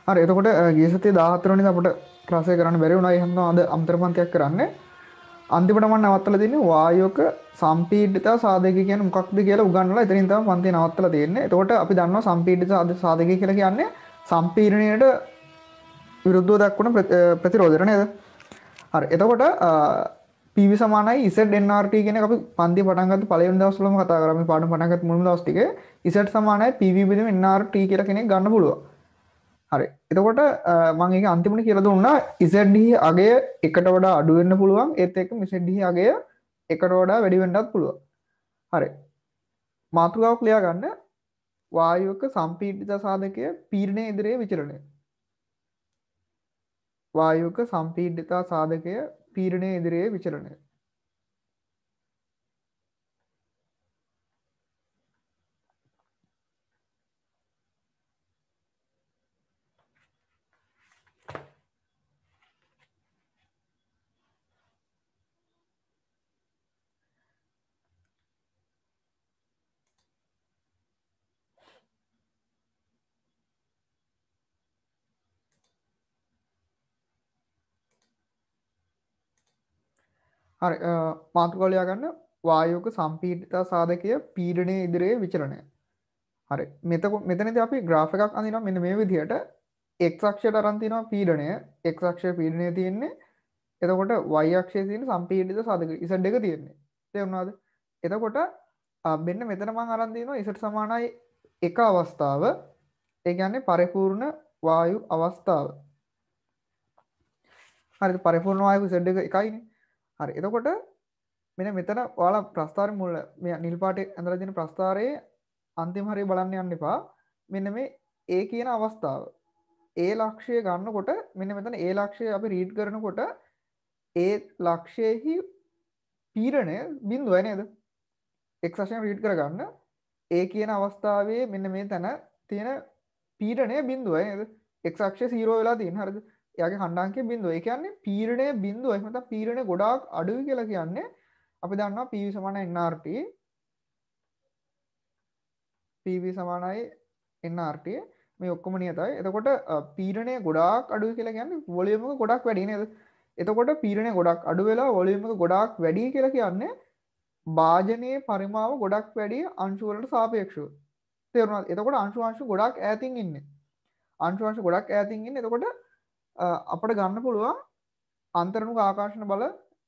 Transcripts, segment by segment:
හරි එතකොට ගිය සතියේ 14 වෙනිදා අපිට ක්ලාස් එක කරන්න බැරි වුණා. ඒ හින්දා අද අමතර පන්තියක් කරන්නේ. අන්තිමට මම නවත්තලා තින්නේ වායුවක සම්පීඩිතව සාධකය කියන්නේ මොකක්ද කියලා උගන්වලා එතනින් තමයි පන්තිය නවත්තලා තියෙන්නේ. එතකොට අපි දන්නවා සම්පීඩිත සාධකය කියලා කියන්නේ සම්පීඩනයට විරුද්ධව දක්වන ප්‍රතිරෝධය නේද? හරි එතකොට PV සමානයි ZNRT කියන එක අපි පන්තිය පටන් ගත්ත පළවෙනි දවස්වලම කතා කරා. මේ පාඩම පටන් ගත්ත මුල්ම දවස් ටිකේ Z සමානයි PV බෙදීම NRT කියලා කෙනෙක් ගන්න පුළුවන්. හරි එතකොට මම ඒක අන්තිමට කියලා දුන්නා ZD අගය එකට වඩා අඩු වෙන්න පුළුවන් ඒත් එක්කම ZD අගය එකට වඩා වැඩි වෙන්නත් පුළුවන්. හරි මාතෘකාවක් ලියා ගන්න වායුවක සම්පීඩිත සාධකය පීඩනය ඉදිරියේ විචලනය. වායුවක සම්පීඩිත සාධකය පීඩනය ඉදිරියේ විචලනය. හරි මාතෘකාව ලියා ගන්න වායුවක සම්පීඩිත සාධකය පීඩනය ඉදිරියේ විචලනය. හරි මෙතනදී අපි graph එකක් අඳිනවා මෙන්න මේ විදිහට x අක්ෂයට අරන් තිනවා පීඩනය x අක්ෂයේ පීඩනය තියෙන්නේ එතකොට y අක්ෂයේ තියෙන සම්පීඩිත සාධකය z එක තියෙන්නේ තේරුණාද එතකොට මෙන්න මෙතන මම අරන් තිනවා z සමානයි 1 අවස්ථාව ඒ කියන්නේ පරිපූර්ණ වායු අවස්ථාව හරිද පරිපූර්ණ වායු z එක එකයිනේ හරි එතකොට මෙන්න මෙතන ඔයාලා ප්‍රස්ථාරේ මුල මේ නිල් පාටේ ඇඳලා තියෙන ප්‍රස්ථාරයේ අන්තිම හරිය බලන්න යන්න එපා මෙන්න මේ A කියන අවස්ථාව A ලක්ෂය ගන්නකොට මෙන්න මෙතන A ලක්ෂය අපි රීඩ් කරනකොට A ලක්ෂයේහි පීඩනය බිඳුවයි නේද x අක්ෂයෙන් රීඩ් කරගන්න A කියන අවස්ථාවේ මෙන්න මේ තැන තියෙන පීඩනය බිඳුවයි නේද x අක්ෂය 0 වෙලා තියෙන හරිද එයාගේ ඛණ්ඩාංකය බිඳුව ඒ කියන්නේ පීඩනය බිඳුව එහෙම නැත්නම් පීඩනය ගොඩාක් අඩුයි කියලා කියන්නේ අපි දන්නවා PV සමාන nRT PV සමානයි nRT මේ ඔක්කොම නියතයි. එතකොට පීඩනය ගොඩාක් අඩුයි කියලා කියන්නේ වොලියුම් එක ගොඩක් වැඩි නේද? එතකොට පීඩනය ගොඩක් අඩු වෙලා වොලියුම් එක ගොඩාක් වැඩි කියලා කියන්නේ භාජනයේ පරිමාව ගොඩක් වැඩි අංශු වලට සාපේක්ෂව. තේරුණාද? එතකොට අංශු ගොඩක් ඈතින් ඉන්නේ. අංශු ගොඩක් ඈතින් ඉන්නේ. එතකොට අපිට ගන්න පුළුවන් අන්තර්මුඛ ආකර්ෂණ බල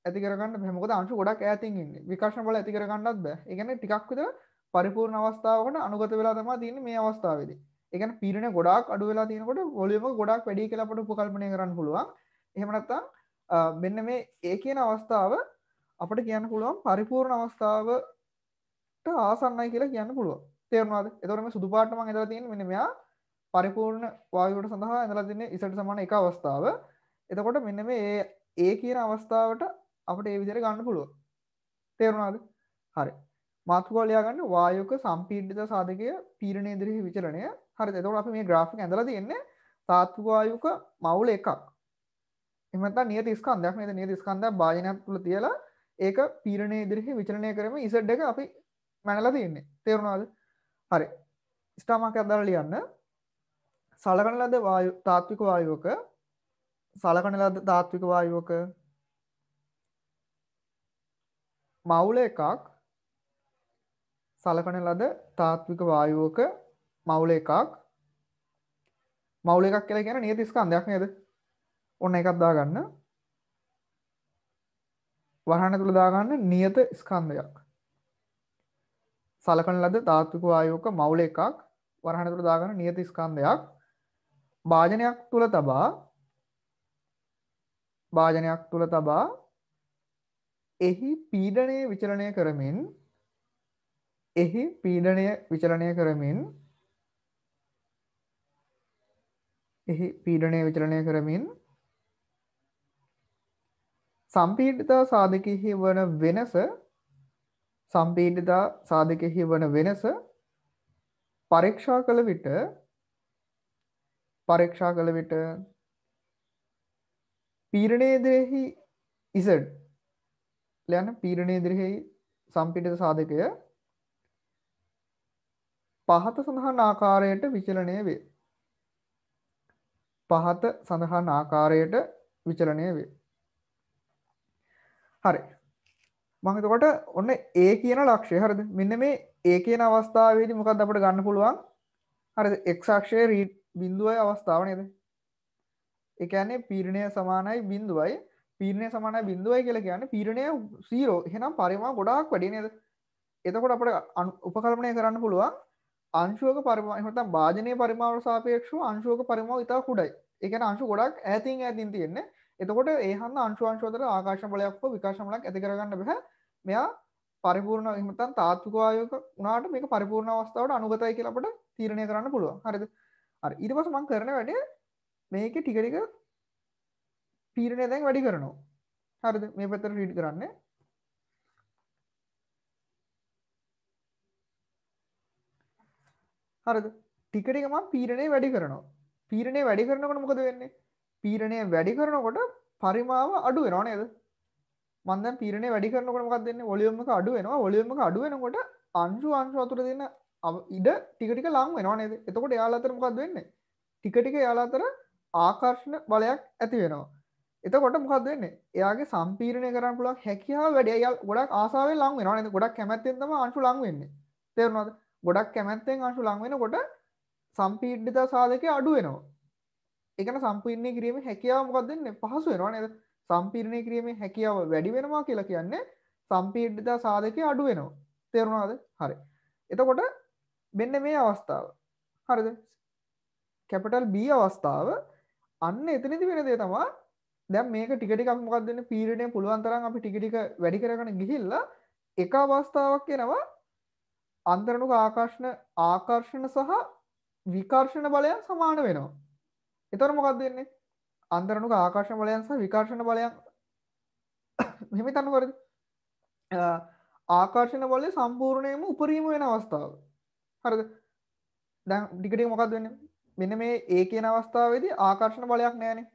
ඇති කරගන්න බෑ. මොකද අංශු ගොඩක් ඈතින් ඉන්නේ. විකර්ෂණ බල ඇති කරගන්නත් බෑ. ඒ කියන්නේ ටිකක් විතර පරිපූර්ණ අවස්ථාවකට අනුගත වෙලා තමයි තියෙන්නේ මේ අවස්ථාවේදී. ඒ කියන්නේ පීඩනය ගොඩාක් අඩු වෙලා තියෙනකොට වොලියුම එක ගොඩාක් වැඩි කියලා අපිට උපකල්පනය කරන්න පුළුවන්. එහෙම නැත්නම් මෙන්න මේ A කියන අවස්ථාව අපිට කියන්න පුළුවන් පරිපූර්ණ අවස්ථාවට ආසන්නයි කියලා කියන්න පුළුවන්. තේරුණාද? එතකොට මේ සුදු පාට මම ඇඳලා තියෙන්නේ මෙන්න මෙයා පරිපූර්ණ වායුවට සඳහා ඇඳලා තින්නේ Z සමාන 1 අවස්ථාව. එතකොට මෙන්න මේ A කියන අවස්ථාවට අපිට ඒ විදිහට ගන්න පුළුවන්. තේරුණාද? හරි. මාතෘකාව ලියා ගන්න වායුවක සම්පීඩිත සාධකය පීඩනය ඉදිරියේ විචලනය. හරිද? එතකොට අපි මේ graph එක ඇඳලා තියෙන්නේ තාත්වික වායුවක මවුල එකක්. එහෙම නැත්නම් නියත ස්කන්ධයක් නේද? නියත ස්කන්ධයක් භාජනයක් තුල තියලා ඒක පීඩනය ඉදිරියේ විචලනය කරමින් Z එක අපි මැනලා තියෙන්නේ. තේරුණාද? හරි. ස්ටාර් මාක් එකක් දාලා ලියන්න. සලකන ලද වායු තාත්වික වායුවක සලකන ලද තාත්වික වායුවක මවුල එකක් සලකන ලද තාත්වික වායුවක මවුල එකක් කියලා කියන්නේ නියත ස්කන්ධයක් නේද? ඔන්න එකක් දාගන්න. වහන තුල දාගන්න නියත ස්කන්ධයක්. සලකන ලද තාත්වික වායුවක මවුල එකක් වරහන තුල දාගන්න නියත ස්කන්ධයක්. භාජනයක් තුල තබා එහි පීඩනය විචලනය කරමින් සම්පීඩිත සාධකයෙහි වන වෙනස පරීක්ෂා කළ විට පීඩනය ඉදිරියෙහි Z ලියන්න පීඩනය ඉදිරියෙහි සම්පීඩිත සාධකය පහත සඳහන් ආකාරයට විචලනය වේ. පහත සඳහන් ආකාරයට විචලනය වේ. හරි. මම එතකොට ඔන්න A කියන ලක්ෂය හරිද? මෙන්න මේ A කියන අවස්ථාවේදී මොකක්ද අපිට ගන්න පුළුවන්? හරිද? x අක්ෂයේ බිඳුවයි අවස්ථාව නේද? ඒ කියන්නේ පීඩනය සමානයි බිඳුවයි. පීඩනය සමානයි බිඳුවයි කියලා කියන්නේ පීඩනය 0. එහෙනම් පරිමාව ගොඩාක් වැඩි නේද? එතකොට අපිට උපකල්පනය කරන්න පුළුවන් අංශුවක පරිමාව එහෙම නැත්නම් භාජනීය පරිමාවට සාපේක්ෂව අංශුවක පරිමාව ඉතා කුඩයි. ඒ කියන්නේ අංශු ගොඩක් ඈතින් තියෙන්නේ. එතකොට ඒ හන්ද අංශු අතර ආකර්ෂණ බලයක් හෝ විකර්ෂණ බලයක් ඇති කරගන්න බෑ. මෙයා පරිපූර්ණ එහෙම නැත්නම් තාත්වික වායුවක වුණාට මේක පරිපූර්ණ අවස්ථාවට අනුගතයි කියලා අපිට තීරණය කරන්න පුළුවන්. හරිද? හරි. ඊට පස්සේ මම කරන වැඩේ මේකේ ටික ටික පීඩනය දැන් වැඩි කරනවා. හරිද? මේ පැත්තට රීඩ් කරන්නේ. හරිද? ටික ටික මම පීඩනය වැඩි කරනවා. පීඩනය වැඩි කරනකොට මොකද වෙන්නේ? පීඩනය වැඩි කරනකොට පරිමාව අඩු වෙනව නේද? මම දැන් පීඩනය වැඩි කරනකොට මොකක්ද වෙන්නේ? වොලියුම් එක අඩු වෙනවා. වොලියුම් එක අඩු වෙනකොට අංශු අතර දෙන ඉඩ ටික ටික ලං වෙනව නේද? එතකොට එයාලා අතර මොකක්ද වෙන්නේ? ටික ටික එයාලා අතර ආකර්ෂණ බලයක් ඇති වෙනවා. එතකොට මොකක්ද වෙන්නේ? එයාගේ සම්පීඩනය කරන්න පුළුවන් හැකියාව වැඩි. එයා ගොඩක් ආසාවෙන් ලං වෙනවා නේද? ගොඩක් කැමැත්තෙන් තමයි අංශු ලං වෙන්නේ. තේරුණාද? ගොඩක් කැමැත්තෙන් අංශු ලං වෙනකොට සම්පීඩිත සාධකය අඩු වෙනවා. ඒ කියන්නේ සම්පීඩනය කිරීමේ හැකියාව මොකක්ද වෙන්නේ? පහසු වෙනවා නේද? සම්පීඩනය කිරීමේ හැකියාව වැඩි වෙනවා කියලා කියන්නේ සම්පීඩිත සාධකය අඩු වෙනවා. තේරුණාද? හරි. එතකොට මෙන්න මේ අවස්ථාව. හරිද? කැපිටල් B අවස්ථාව අන්න එතනදි වෙන දේ තමයි දැන් මේක ටික ටික අපි මොකක්ද වෙන්නේ? පීඩනය පුළුවන් තරම් අපි ටික ටික වැඩි කරගෙන ගිහිල්ලා එක අවස්ථාවක් එනවා අන්තර්ණුක ආකර්ෂණ සහ විකර්ෂණ බලයන් සමාන වෙනවා. එතකොට මොකක්ද වෙන්නේ? අන්තර්ණුක ආකර්ෂණ බලයන් සහ විකර්ෂණ බලයන් මෙහෙම හිතන්න කොහොමද? ආකර්ෂණ බලය සම්පූර්ණයෙන්ම උපරිම වෙන අවස්ථාව. හරිද? දැන් ටික ටික මොකක්ද වෙන්නේ? මෙන්න මේ A කියන අවස්ථාවේදී ආකර්ෂණ බලයක් නැහැනේ.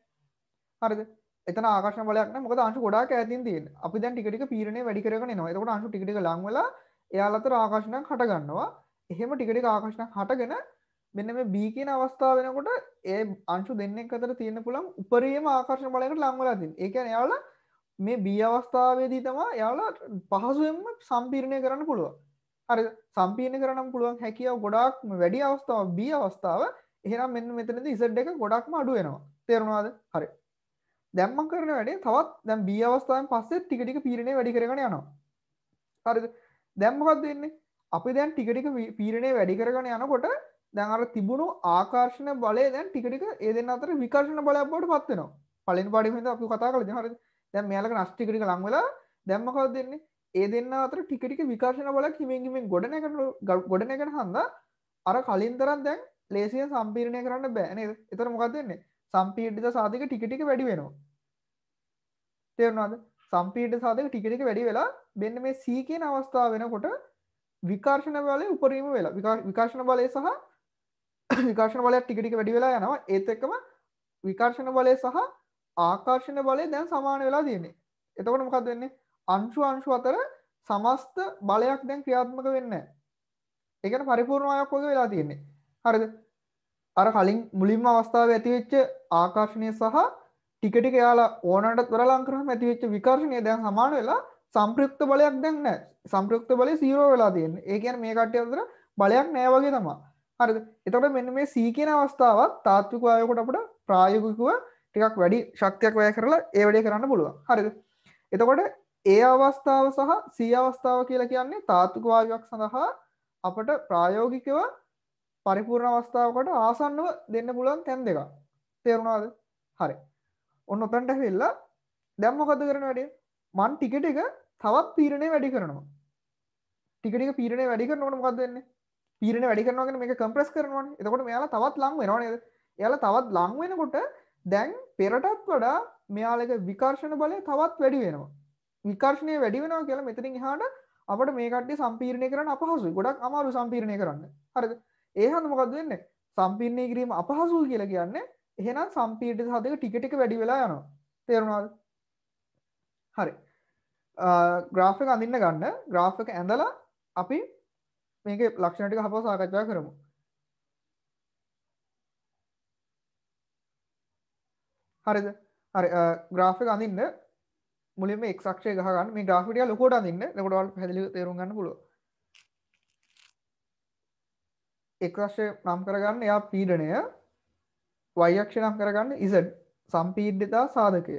හරිද? එතන ආකර්ෂණ බලයක් නැහැ. මොකද අංශු ගොඩාක් ඈතින් තියෙන්නේ. අපි දැන් ටික ටික පීඩනය වැඩි කරගෙන එනවා. එතකොට අංශු ටික ටික ලං වෙලා එයාලා අතර ආකර්ෂණයක් හට ගන්නවා. එහෙම ටික ටික ආකර්ෂණයක් හටගෙන මෙන්න මේ B කියන අවස්ථාව වෙනකොට ඒ අංශු දෙන්නෙක් අතර තියෙන පුළුවන් උපරිම ආකර්ෂණ බලයකට ලං වෙලා තියෙනවා. ඒ කියන්නේ එයාලා මේ B අවස්ථාවේදී තමයි එයාලා පහසුවෙන්ම සම්පීඩනය කරන්න පුළුවන්. හරිද? සම්පීඩනය කරන්න පුළුවන් හැකියාව ගොඩාක් වැඩි අවස්ථාව B අවස්ථාව. එහෙනම් මෙන්න මෙතනදී Z එක ගොඩක්ම අඩු වෙනවා. තේරුණාද? හරි. දැන් මම කරන වැඩේ තවත් දැන් B අවස්ථාවෙන් පස්සේ ටික ටික පීඩනය වැඩි කරගෙන යනවා. හරිද? දැන් මොකද්ද වෙන්නේ? අපි දැන් ටික ටික පීඩනය වැඩි කරගෙන යනකොට දැන් අර තිබුණු ආකර්ෂණ බලය දැන් ටික ටික ඒ දෙන්න අතර විකර්ෂණ බලයක් බවට පත් වෙනවා. පළවෙනි පාඩමේ ඉඳන් අපි කතා කළා හරිද? දැන් මෙයාලක නෂ්ට ටික ටික ලං වෙලා දැන් මොකද වෙන්නේ? ඒ දෙන්න අතර ටික ටික විකර්ෂණ බලයක් හිමින් හිමින් ගොඩනැගෙන හන්දා අර කලින් තරම් දැන් ලේසියෙන් සම්පීඩනය කරන්න බෑ නේද? එතකොට මොකද වෙන්නේ? සම්පීඩිත සාධක ටික ටික වැඩි වෙනවා. තේරුණාද? සම්පීඩිත සාධක ටික ටික වැඩි වෙලා මෙන්න මේ C කියන අවස්ථාව වෙනකොට විකර්ෂණ බලය උපරිම වෙලා විකර්ෂණ බලය සහ විකර්ෂණ බලය ටික ටික වැඩි වෙලා යනවා. ඒත් එක්කම විකර්ෂණ බලය සහ ආකර්ෂණ බලය දැන් සමාන වෙලා තියෙන්නේ. එතකොට මොකද වෙන්නේ? අංශු අතර සමස්ත බලයක් දැන් ක්‍රියාත්මක වෙන්නේ නැහැ. ඒ කියන්නේ පරිපූර්ණ වායක් වගේ වෙලා තියෙන්නේ. හරිද? අර කලින් මුලින්ම අවස්ථාවේ ඇතිවෙච්ච ආකර්ෂණය සහ ටික ටික යාලා ඕනකට තොර ලං කරාම ඇතිවෙච්ච විකර්ෂණය දැන් සමාන වෙලා සංප්‍රයුක්ත බලයක් දැන් නැහැ. සංප්‍රයුක්ත බලය 0 වෙලා තියෙන්නේ. ඒ කියන්නේ මේ කට්ටිය අතර බලයක් නැහැ වගේ තමයි. හරිද? එතකොට මෙන්න මේ C කියන අවස්ථාවත් තාත්වික වායයකට අපිට ප්‍රායෝගිකව ටිකක් වැඩි ශක්තියක් වැය කරලා ඒ වැඩේ කරන්න පුළුවන්. හරිද? එතකොට A අවස්ථාව සහ C අවස්ථාව කියලා කියන්නේ තාත්වික වායුවක් සඳහා අපට ප්‍රායෝගිකව පරිපූර්ණ අවස්ථාවකට ආසන්නව දෙන්න පුළුවන් තැන් දෙකක්. තේරුණාද? හරි. ඔන්න ඔතනට ඇවිල්ලා දැන් මොකද කරන්න වැඩේ? මන් ටික ටික තවත් පීඩනය වැඩි කරනවා. ටික ටික පීඩනය වැඩි කරනකොට මොකද වෙන්නේ? පීඩනය වැඩි කරනවා කියන්නේ මේක කම්ප්‍රෙස් කරනවානේ. එතකොට මෙයාලා තවත් ලං වෙනව නේද? එයාලා තවත් ලං වෙනකොට දැන් පෙරටත් වඩා මෙයාලගේ විකර්ෂණ බලය තවත් වැඩි වෙනවා. විකර්ෂණය වැඩි වෙනවා කියලා මෙතනින් එහාට අපිට මේ කට්ටිය සම්පීඩනය කරන්න අපහසුයි. ගොඩක් අමාරු සම්පීඩනය කරන්න. හරිද? ඒ හන්ද මොකද වෙන්නේ? සම්පීඩනය කිරීම අපහසුයි කියලා කියන්නේ එහෙනම් සම්පීඩිත සාධක ටික ටික වැඩි වෙලා යනවා. තේරුණාද? හරි. ග්‍රාෆ් එක අඳින්න ගන්න. ග්‍රාෆ් එක ඇඳලා අපි මේකේ ලක්ෂණ ටික හපව සාකච්ඡා කරමු. හරිද හරි ග්‍රාෆ් එක අඳින්න මුලින්ම x අක්ෂය ගහ ගන්න මේ ග්‍රාෆ් එක ටික ලොකුවට අඳින්න එතකොට ඔයාලට පැහැදිලිව තේරුම් ගන්න පුළුවන් x අක්ෂය නම් කරගන්න එයා පීඩනය y අක්ෂය නම් කරගන්න z සම්පීඩිතතා සාධකය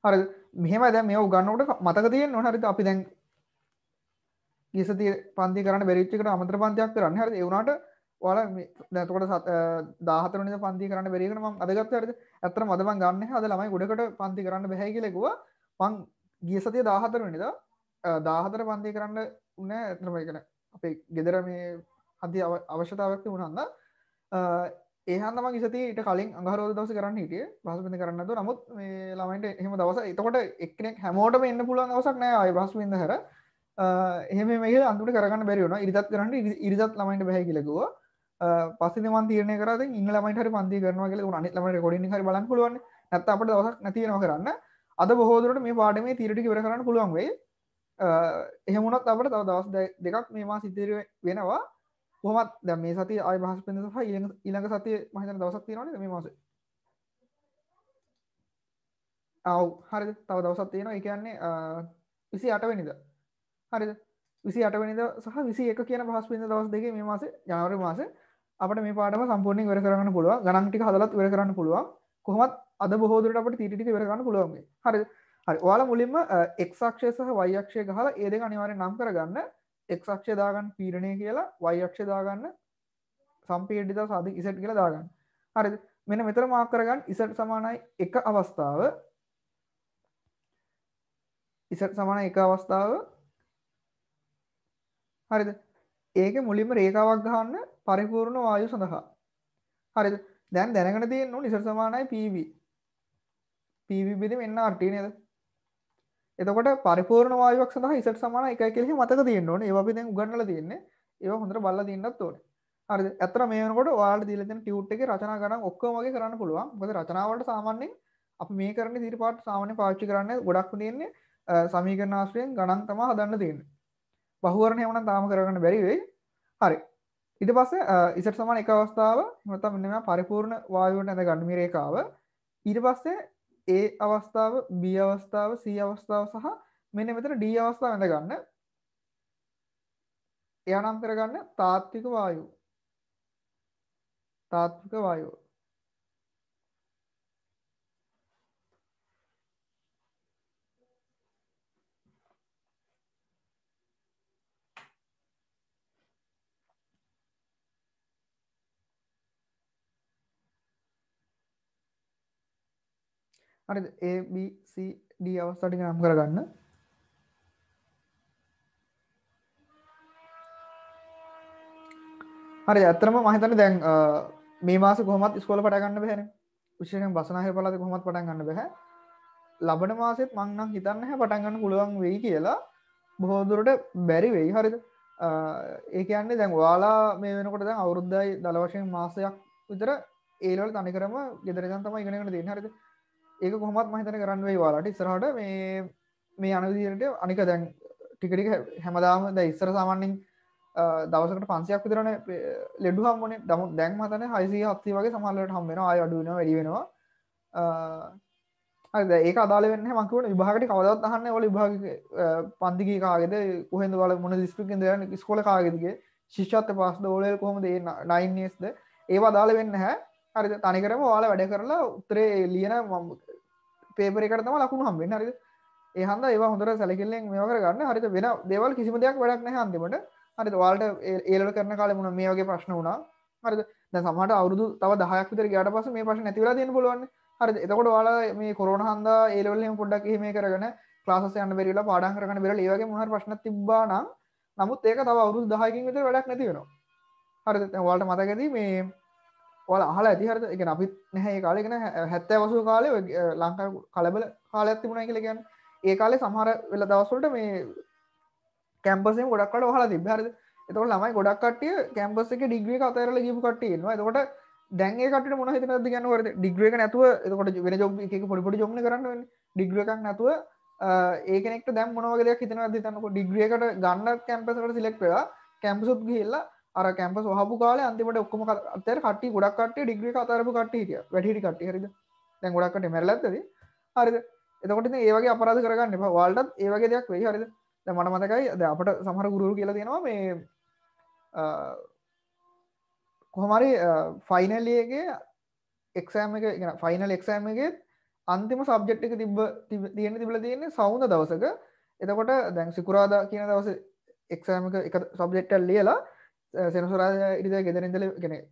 හරිද මෙහෙම දැන් මේව උගන්නනකොට මතක තියෙන්න ඕන හරිද අපි දැන් ගියසතිය පන්ති කරන්න බැරි වෙච්ච එකට අමතර පන්තියක් කරන්න හරිද ඒ වුණාට ඔයාලා මේ දැන් එතකොට 14 වෙනිදා පන්ති කරන්න බැරි එකට මම අද ගත්තා හරිද ඇත්තටම අද මම ගන්න නැහැ අද ළමයි ගොඩකට පන්ති කරන්න බැහැ කියලා කිව්වා මං ගිය සතිය 14 වෙනිදා 14 පන්ති කරන්න උනේ ඇත්තටම ඒ කියන්නේ අපේ ගෙදර මේ අධි අවශ්‍යතාවයක් තිබුණා නම් ඒ හන්දම මං ඉසතිය ඊට කලින් අඟහරුවාදා දවසේ කරන්න හිටියේ බ්‍රහස්පතින්දා කරන්න නැතුව නමුත් මේ ළමයින්ට එහෙම දවස එතකොට එක්කෙනෙක් හැමෝටම එන්න පුළුවන් දවසක් නෑ ආයේ බ්‍රහස්පතින්දා හැර එහෙම මේක අන්තිමට කරගන්න බැරි වුණා ඉරිදත් කරන්න ඉරිදත් ළමයින්ට බැහැ කියලා කිව්වා පස්සේ මම තීරණය කරා දැන් ඉන්න ළමයින්ට හරි පන්ති කරනවා කියලා උන අනිත් ළමයින්ට රෙකෝඩින් එක හරි බලන්න පුළුවන් නේ නැත්නම් අපිට දවසක් නැති වෙනවා කරන්න අද බොහෝ දුරට මේ පාඩමේ තීර ටික ඉවර කරන්න පුළුවන් වෙයි එහෙම වුණත් අපිට තව දවස් දෙකක් මේ මාස ඉදිරි වෙනවා කොහොමත් දැන් මේ සතිය ආයි බ්‍රහස්පතින්දා සහ ඊළඟ සතියේ මම හිතන්නේ දවසක් තියෙනවා නේද මේ මාසේ ආව් හරිද තව දවසක් තියෙනවා ඒ කියන්නේ 28 වෙනිදා හරිද 28 වෙනිදා සහ 21 කියන බ්‍රහස්පතින්දා දවස් දෙකේ මේ මාසේ ජනවාරි මාසේ අපිට මේ පාඩම සම්පූර්ණයෙන් ඉවර කරගන්න පුළුවන් ගණන් ටික හදලත් ඉවර කරන්න පුළුවන් කොහොමත් අද බොහෝ දුරට අපිට තීටි ටික ඉවර කරන්න පුළුවන් මේ හරිද හරි ඔයාලා මුලින්ම x අක්ෂය සහ y අක්ෂය ගහලා ඒ දෙක අනිවාර්යෙන් නම් කරගන්න x අක්ෂය දාගන්න පීඩනය කියලා y අක්ෂය දාගන්න සම්පීඩිත සාධක z කියලා දාගන්න හරිද මෙන්න මෙතන මාක් කරගන්න z සමානයි 1 අවස්ථාව z සමානයි 1 අවස්ථාව හරිද ඒකේ මුලින්ම රේඛාවක් ගහන්න පරිපූර්ණ වායු සඳහා හරිද දැන් දැනගෙන තියෙන්න ඕනේ z සමානයි pv pv බෙදීම nRT නේද එතකොට පරිපූර්ණ වායුවක් සඳහා z සමාන 1යි කියලා මතක තියෙන්න ඕනේ. ඒවා අපි දැන් උගන්වලා තියෙන්නේ. ඒවා හොඳට බලලා තියෙන්නත් ඕනේ. හරිද? ඇත්තට මේ වෙනකොට ඔයාලට දීලා තියෙන ටියුට් එකේ රචනා ගණන් ඔක්කොම වගේ කරන්න පුළුවන්. මොකද රචනා වලට සාමාන්‍යයෙන් අපි මේ කරන්නේ දීර්ඝ පාඩ සාමාන්‍යයෙන් පාවිච්චි කරන්නේ ගොඩක්ම තියෙන්නේ සමීකරණ ආශ්‍රයෙන් ගණන් තමයි හදන්න තියෙන්නේ. බහුවර්ණ එහෙමනම් තාම කරගන්න බැරි වෙයි. හරි. ඊට පස්සේ z සමාන 1 අවස්ථාව නැත්නම් මෙන්න මේ පරිපූර්ණ වායුවට ඇඳ ගන්න මේ රේඛාව. ඊට පස්සේ A අවස්ථාව B අවස්ථාව C අවස්ථාව සහ මෙන්න මෙතන D අවස්ථාව ඇඳ ගන්න. එයා නම් කරගන්න තාත්වික වායුව. තාත්වික වායුව. හරිද A B C D අවස්ථා ටික නම් කරගන්න. හරි ඇත්තටම මම හිතන්නේ දැන් මේ මාසේ කොහොමත් ඉස්කෝලේ පටන් ගන්න බැහැනේ. විශේෂයෙන් බසනාහිර පළාතේ කොහොමත් පටන් ගන්න බැහැ. ලබන මාසෙත් මං නම් හිතන්නේ නැහැ පටන් ගන්න පුළුවන් වෙයි කියලා. බොහෝ දුරට බැරි වෙයි. හරිද? ඒ කියන්නේ දැන් ඔයාලා මේ වෙනකොට දැන් අවුරුද්දයි දල වශයෙන් මාසයක් විතර ඒ ලෙවල් තනිකරම ගෙදර ඉඳන් තමයි ඉගෙනගෙන තියෙන්නේ. හරිද? ඒක කොහොමත් මම හිතන්නේ කරන්න වෙයි ඔයාලට. ඉස්සරහට මේ යන විදිහට අනික දැන් ටික ටික හැමදාම දැන් ඉස්සර සාමාන්‍යයෙන් දවසකට 500ක් විතරනේ ලෙඩු හම්බුනේ. දැන් මම හිතන්නේ 600 700 වගේ සමහර වෙලාවට හම්බ වෙනවා. ආය අඩු වෙනවා වැඩි වෙනවා. හරිද? ඒක අදාළ වෙන්නේ නැහැ. මම කියවනේ විභාග ටික කවදාවත් අහන්නේ ඔයාලා විභාග පන්ති ගියේ කාගේද? කොහෙන්ද ඔයාලා මොන දිස්ත්‍රික්කෙන්ද යන්නේ? ඉස්කෝලේ කාගේද ගියේ? ශිෂ්‍යත්ව පාස්ද ඕලෙවල් කොහොමද ඒ 9 yearsද? ඒව අදාළ වෙන්නේ නැහැ. හරිද? තනිකරම ඔයාලා වැඩ කරලා උත්තරේ ලියන පේපර් එකට තමයි ලකුණු හම්බ වෙන්නේ. හරිද? ඒ හන්දා ඒවා හොඳට සැලකිල්ලෙන් මේවා කරගන්න. හරිද? වෙන දේවල් කිසිම දෙයක් වැඩක් නැහැ අන්තිමට. හරිද? ඔයාලට ඒ ලෙවල් කරන කාලේ මොන මේ වගේ ප්‍රශ්න වුණා. හරිද? දැන් සමහරට අවුරුදු තව 10ක් විතර ගියාට පස්සේ මේ ප්‍රශ්න නැති වෙලා තියෙන්න පුළුවන්. හරිද? එතකොට ඔයාලා මේ කොරෝනා හන්දා ඒ ලෙවල් එකෙන් පොඩ්ඩක් එහෙම කරගෙන ක්ලාසස් යන්න බැරි වෙලා පාඩම් කරගන්න බැරි වෙලා ඒ වගේ මොන හරි ප්‍රශ්නක් තිබ්බා නම් නමුත් ඒක තව අවුරුදු 10කින් විතර වැඩක් නැති වෙනවා. හරිද? දැන් ඔයාලට මතක ඇති මේ ඔයාලා අහලා ඇති හරිද? ඒ කියන්නේ අපිත් නැහැ ඒ කාලේ. ඒ කියන්නේ 70 80 කාලේ ලංකාවේ කලබල කාලයක් තිබුණා කියලා කියන්නේ. ඒ කාලේ සමහර වෙලා දවස් වලට මේ කැම්පස් එකේ ගොඩක් කඩ වහලා තිබ්බේ. හරිද? එතකොට ළමයි ගොඩක් කට්ටිය කැම්පස් එකේ ඩිග්‍රී එක අතහැරලා ගිහපු කට්ටිය ඉන්නවා. එතකොට දැන් ඒ කට්ටියට මොනවද හිතනවද කියන්නේ ඔයාලට ඩිග්‍රී එක නැතුව එතකොට වෙන ජොබ් එක එක පොඩි පොඩි ජොබ් නේ කරන්න වෙන්නේ. ඩිග්‍රී එකක් නැතුව ඒ කෙනෙක්ට දැන් මොන වගේ දෙයක් හිතනවද හිතන්නකෝ ඩිග්‍රී එකට ගන්න කැම්පස් එකට සිලෙක්ට් වෙලා කැම්පස් උත් ගිහිල්ලා අර කැම්පස් වහපු කාලේ අන්තිමට ඔක්කොම අතහැර කට්ටිය ගොඩක් කට්ටිය ඩිග්‍රී එක අතහැරපු කට්ටිය හිටියා. වැඩි හිටි කට්ටිය හරිද? දැන් ගොඩක් කට්ටිය මැරලා ඇත්තද හරිද එතකොට ඉතින් ඒ වගේ අපරාධ කරගන්න එපා ඔයාලටත් ඒ වගේ දෙයක් වෙයි හරිද දැන් මට මතකයි දැන් අපිට සමහර ගුරුවරු කියලා තියෙනවා මේ කොහොම හරි ෆයිනල් එකේ එක්සෑම් එක කියන්නේ ෆයිනල් එක්සෑම් එකේ අන්තිම සබ්ජෙක්ට් එක තිබිලා තියෙන්නේ සවුන්ද දවසක එතකොට දැන් සිකුරාදා කියන දවසේ එක්සෑම් එක සබ්ජෙක්ට් එකක් ලියලා සෙනසුරාදා ඉරිදා ගෙදර ඉඳලා කියන්නේ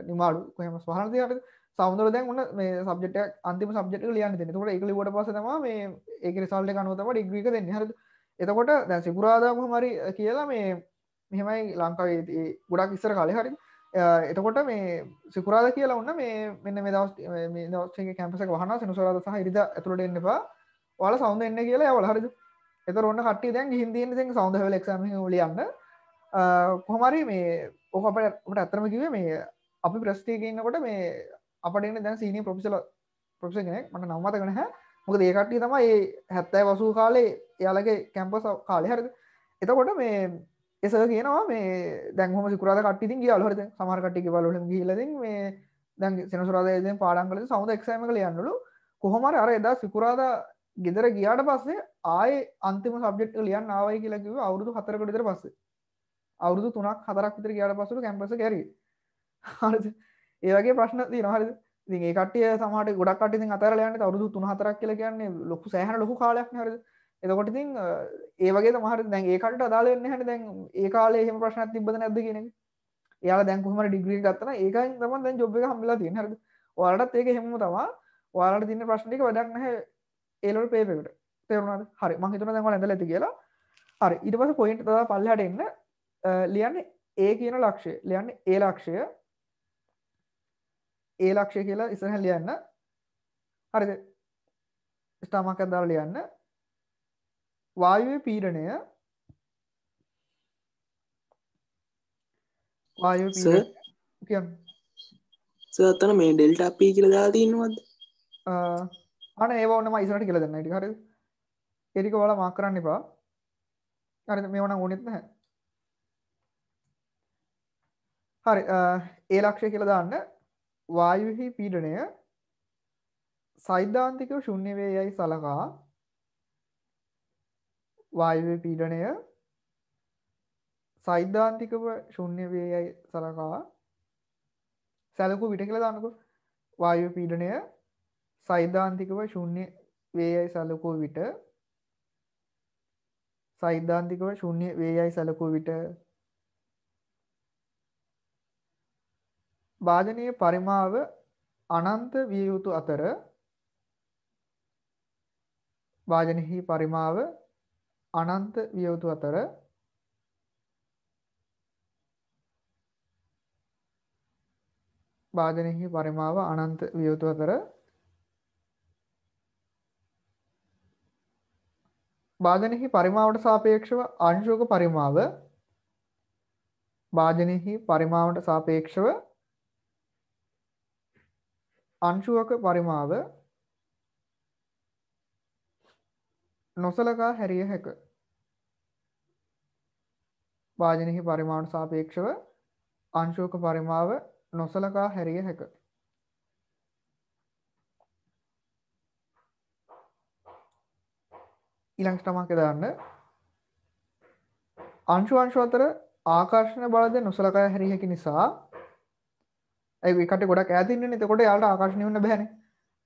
නිමාඩු කොහේම සහන තියනද සවුන්දවල දැන් ඔන්න මේ සබ්ජෙක්ට් එක අන්තිම සබ්ජෙක්ට් එක ලියන්න තියෙනවා. ඒකට ඒක ලිව්වට පස්සේ තමයි මේ ඒකේ රිසල්ට් එක අනුව තමයි ඩිග්‍රී එක දෙන්නේ. හරිද? එතකොට දැන් සිකුරාදා කොහොම හරි කියලා මේ මෙහෙමයි ලංකාවේ ගොඩක් ඉස්සර කාලේ හරිද? එතකොට මේ සිකුරාදා කියලා වුණා මේ මෙන්න මේ දවස් එකේ කැම්පස් එක වහනවා සෙනසුරාදා සහ ඉරිදා ඇතුළට එන්න එපා. ඔයාලා සවුන්ද එන්න කියලා යවලා හරිද? එතකොට ඔන්න කට්ටිය දැන් ගිහින් තියෙන්නේ දැන් සවුන්ද ලෙවල් එක්සෑම් එක ලියන්න. කොහොම හරි මේ ඔක අපිට ඇත්තටම කිව්වේ මේ අපි ප්‍රස්ටි එකේ ඉන්නකොට මේ අපිට ඉන්නේ දැන් සීනියර් ප්‍රොෆෙසර් කෙනෙක් මට නම මතක නැහැ. මොකද ඒ කට්ටිය තමයි මේ 70 80 කාලේ එයාලගේ කැම්පස් කාලේ හරිද? එතකොට මේ ඒ සර් කියනවා මේ දැන් කොහොම සිකුරාදා කට්ටිය ඉතින් ගියාලු හරිද? සමහර කට්ටිය ගෙවල් වලින් ගිහිල්ලා ඉතින් මේ දැන් සෙනසුරාදා ඉතින් පාඩම් කරලා සවුන්ද එක්සෑම් එක ලියන්නලු. කොහොම හරි අර එදා සිකුරාදා ගෙදර ගියාට පස්සේ ආයේ අන්තිම සබ්ජෙක්ට් එක ලියන්න ආවයි කියලා කිව්වා අවුරුදු 4කට විතර පස්සේ. අවුරුදු 3ක් 4ක් විතර ගියාට පස්සේ කැම්පස් එක ඇරියේ. හරිද? ඒ වගේ ප්‍රශ්න තියෙනවා හරිද? ඉතින් ඒ කට්ටිය සමහරට ගොඩක් කට්ටිය ඉතින් අතහැරලා යන්නේ අවුරුදු 3-4ක් කියලා කියන්නේ ලොකු සෑහෙන ලොකු කාලයක් නේ හරිද? එතකොට ඉතින් ඒ වගේ තමයි හරිද? දැන් ඒ කට්ටියට අදාළ වෙන්නේ නැහැනේ දැන් ඒ කාලේ එහෙම ප්‍රශ්නයක් තිබ්බද නැද්ද කියන එක. එයාලා දැන් කොහොම හරි ඩිග්‍රී එක ගත්තා නම් ඒකෙන් තමයි දැන් ජොබ් එක හම්බෙලා තියෙන්නේ හරිද? ඔයාලටත් ඒක එහෙමම තමයි. ඔයාලට තියෙන ප්‍රශ්න ටික වැඩක් නැහැ ඒ ලෙවල් පේපර් එකට. තේරුණාද? හරි මම හිතනවා දැන් ඔයාලා ඇඳලා ඇති කියලා. හරි ඊට පස්සේ පොයින්ට් තව පල්ලෙහාට එන්න ලියන්නේ A කියන ලක්ෂය. ලියන්නේ A ලක්ෂය. A ලක්ෂය කියලා ඉස්සරහින් ලියන්න. හරිද? ස්ටාර් මාක් එකක් දාලා ලියන්න. වායුවේ පීඩනය කියන්නේ සර් අතන මේ ඩෙල්ටා P කියලා දාලා තියෙනවද? අනේ ඒව ඕනම ඉස්සරහට කියලා දෙන්න. ටික හරිද? ඒ ටික ඔයාලා මාක් කරන්න එපා. හරිද? මේව නම් ඕනෙත් නැහැ. හරි A ලක්ෂය කියලා දාන්න. වායුවෙහි පීඩනය සෛද්ධාන්තිකව ශුන්‍ය වේ යයි සලකා වායුවේ පීඩනය සෛද්ධාන්තිකව ශුන්‍ය වේ යයි සලකා සැලකූ විට කියලා දාන්නකෝ වායුවේ පීඩනය සෛද්ධාන්තිකව ශුන්‍ය වේ යයි සැලකූ විට සෛද්ධාන්තිකව ශුන්‍ය වේ යයි සැලකූ විට භාජනීය පරිමාව අනන්ත විය යුතු අතර භාජනයෙහි පරිමාව අනන්ත විය යුතු අතර භාජනයෙහි පරිමාව අනන්ත විය යුතු අතර භාජනයෙහි පරිමාවට සාපේක්ෂව අංශුක පරිමාව භාජනයෙහි පරිමාවට සාපේක්ෂව අංශුවක පරිමාව නොසලකා හැරිය හැක. භාජනයෙහි පරිමාවට සාපේක්ෂව අංශුවක පරිමාව නොසලකා හැරිය හැක. ඊළඟ තමයි දාන්න අංශු අතර ආකර්ෂණ බලද නොසලකා හැරිය හැකි නිසා ඒ එකට ගොඩක් ඈත ඉන්නනේ එතකොට යාළුවට ආකර්ෂණය වෙන්න බෑනේ.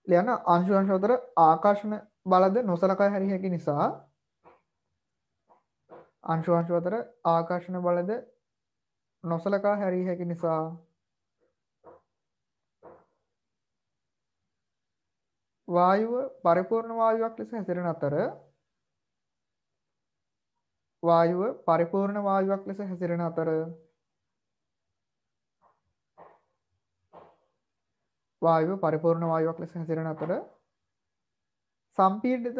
ලියන්න අංශු අතර ආකර්ෂණ බලද නොසලකා හැරිය හැකි නිසා අංශු අතර ආකර්ෂණ බලද නොසලකා හැරිය හැකි නිසා වායුව පරිපූර්ණ වායුවක් ලෙස හැසිරෙන අතර වායුව පරිපූර්ණ වායුවක් ලෙස හැසිරෙන අතර වායුව පරිපූර්ණ වායුවක් ලෙස හැසිරෙන අතර සම්පීඩිත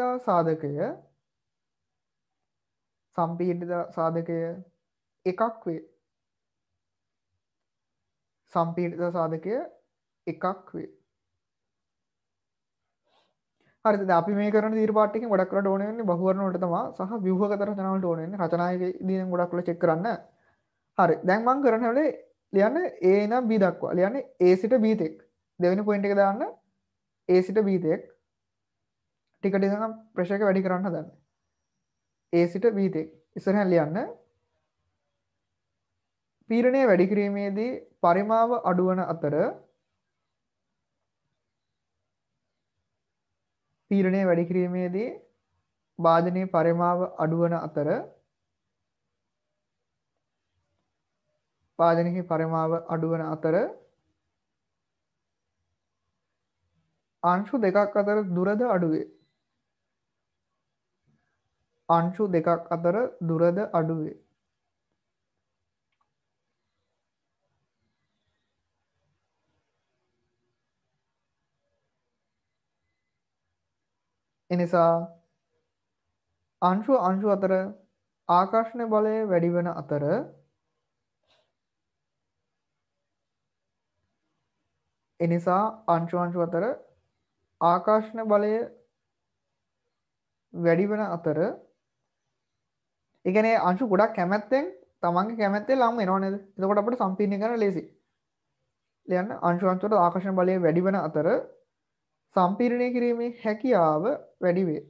සාධකය එකක් වේ. සම්පීඩිත සාධකය එකක් වේ. හරිද? දැන් අපි මේ කරන තීර පාඩ එකෙන් ගොඩක් වෙලාවට ඕන වෙන්නේ බහුවර්ණ වලට තමයි සහ ව්‍යුහගත රචනා වලට ඕන වෙන්නේ. රචනායේදී නම් ගොඩක් වෙලා චෙක් කරන්න. හරි. දැන් මම කරන හැබැයි ලියන්න A ඉඳන් B දක්වා. ලියන්නේ A සිට B තෙක්. දෙවෙනි පොයින්ට් එක දාන්න A සිට B තෙක් ටික ටික නම් ප්‍රෙෂර් එක වැඩි කරන්න හදන්නේ. A සිට B තෙක් ඉස්සරහින් ලියන්න පීඩනය වැඩි කිරීමේදී පරිමාව අඩු වන අතර පීඩනය වැඩි කිරීමේදී භාජනයේ පරිමාව අඩු වන අතර භාජනයේ පරිමාව අඩු වන අතර අංශු දෙකක් අතර දුරද අඩු වේ. අංශු දෙකක් අතර දුරද අඩු වේ. එනිසා අංශු අතර ආකර්ෂණ බලය වැඩි වන අතර එනිසා අංශු අතර ආකර්ෂණ බලය වැඩි වන අතර ඒ කියන්නේ අංශු ගොඩක් කැමැත්තෙන් තමන්ගේ කැමැත්තෙන් ලම් වෙනව නේද? එතකොට අපිට සම්පීර්ණ කරන්න ලේසි. ලියන්න අංශු අතර ආකර්ෂණ බලය වැඩි වන අතර සම්පීර්ණය කිරීමේ හැකියාව වැඩි වේ.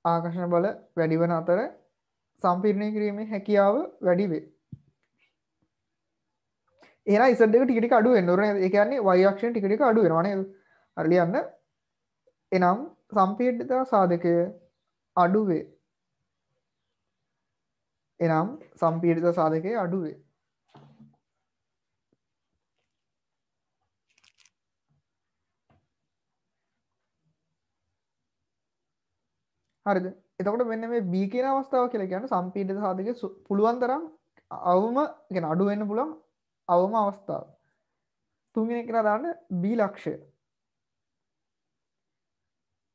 ආකර්ෂණ බල වැඩි වන අතර සම්පීර්ණය කිරීමේ හැකියාව වැඩි වේ. එහෙනම් z එක ටික ටික අඩු වෙන්න ඕනේ නේද? ඒ කියන්නේ y අක්ෂයෙන් ටික ටික අඩු වෙනවා නේද? හරි ලියන්න. එනම් සම්පීඩිතතා සාධකය අඩු වේ. එනම් සම්පීඩිතතා සාධකය අඩු වේ. හරිද? එතකොට මෙන්න මේ B කියන අවස්ථාව කියලා කියන්නේ සම්පීඩිත සාධකයේ පුළුවන් තරම් අවම කියන්නේ අඩු වෙන්න පුළුවන් අවම අවස්ථාව. තුන්වෙනි එක දාන්න B ලක්ෂය.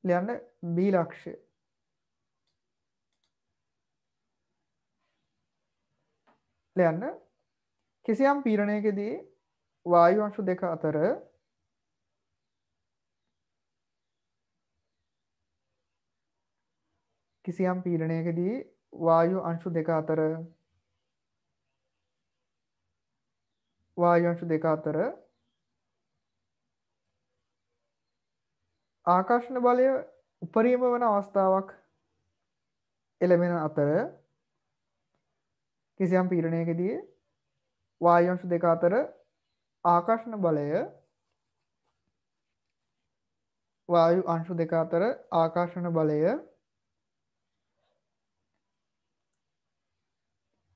ලියන්න B ලක්ෂය. ලියන්න කිසියම් පීඩනයකදී වායු අංශු දෙක අතර කිසියම් පීඩනයකදී වායු අංශු දෙක අතර ආකර්ෂණ බලය උපරිම වන අවස්ථාවක් එළඹෙන අතර කිසියම් පීඩනයකදී වායු අංශු දෙක අතර ආකර්ෂණ බලය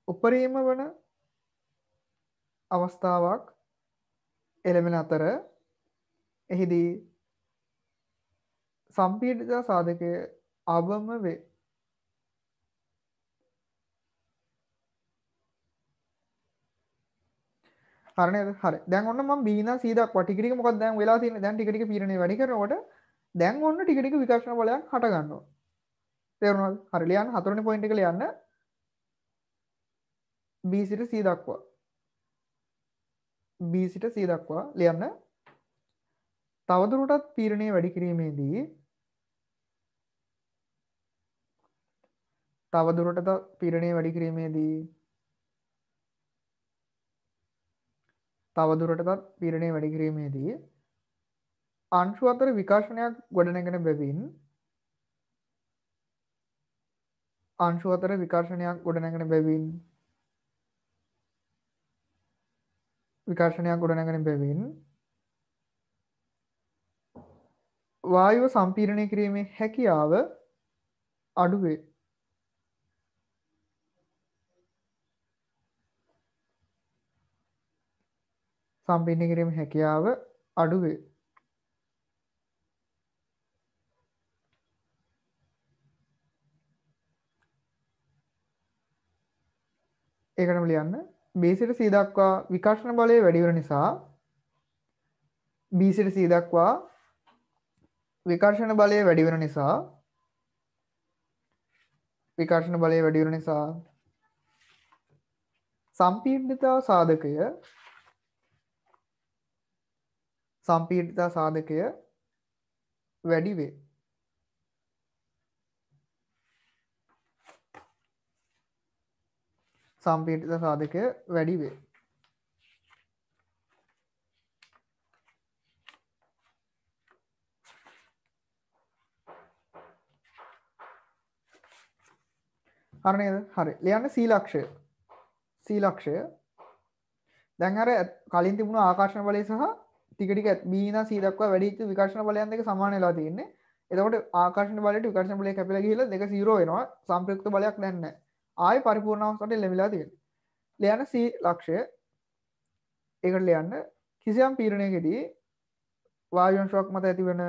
උපරිම වන අවස්ථාවක් එළඹෙන අතර එහිදී සම්පීඩිත සාධකය අවම වේ. හරි නේද? හරි. දැන් ඔන්න මම B ඉඳන් C දක්වා ටික ටික මොකක්ද දැන් වෙලා තියෙන්නේ? දැන් ටික ටික පීඩනය වැඩි කරනකොට දැන් ඔන්න ටික ටික විකර්ෂණ බලයක් හට ගන්නවා. තේරුණාද? හරි ලියන්න හතරවෙනි පොයින්ට් එක ලියන්න. B සිට C දක්වා. B සිට C දක්වා ලියන්න. තවදුරටත් පීඩනය වැඩි කිරීමේදී අංශු අතර විකර්ෂණයක් ගොඩනැගෙන බැවින් වායුව සම්පීඩනය කිරීමේ හැකියාව අඩු වේ. ඒකටම ලියන්න B සිට C දක්වා විකර්ෂණ බලය වැඩි වෙන නිසා සම්පීඩිතතා සාධකය වැඩි වේ. හරි නේද? හරි. ලියන්න C ලක්ෂය. C ලක්ෂය. දැන් අර කලින් තිබුණු ආකර්ෂණ බලය සහ ටික ටික B ඉඳන් C දක්වා වැඩි වෙච්ච විකර්ෂණ බලයන් දෙක සමාන වෙලා තියෙන්නේ. එතකොට ආකර්ෂණ බලයට විකර්ෂණ බලය කැපිලා ගිහිල්ලා දෙක 0 වෙනවා. සම්ප්‍රයුක්ත බලයක් දැන් නැහැ. ආයි පරිපූර්ණ අවස්ථාවට ලැබිලා තියෙන්නේ. ලියන්න C ලක්ෂය. ඒකට ලියන්න කිසියම් පීඩනයකදී වායු අංශුවක් මත ඇතිවන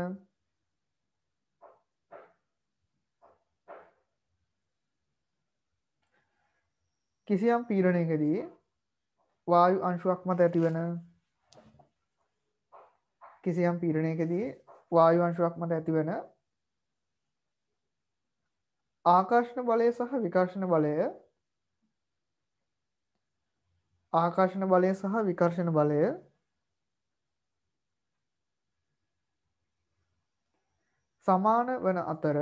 කිසියම් පීඩනයකදී වායු අංශුවක් මත ඇතිවන කිසියම් පීඩනයකදී වායු අංශුවක් මත ඇතිවන ආකර්ෂණ බලය සහ විකර්ෂණ බලය ආකර්ෂණ බලය සහ විකර්ෂණ බලය සමාන වන අතර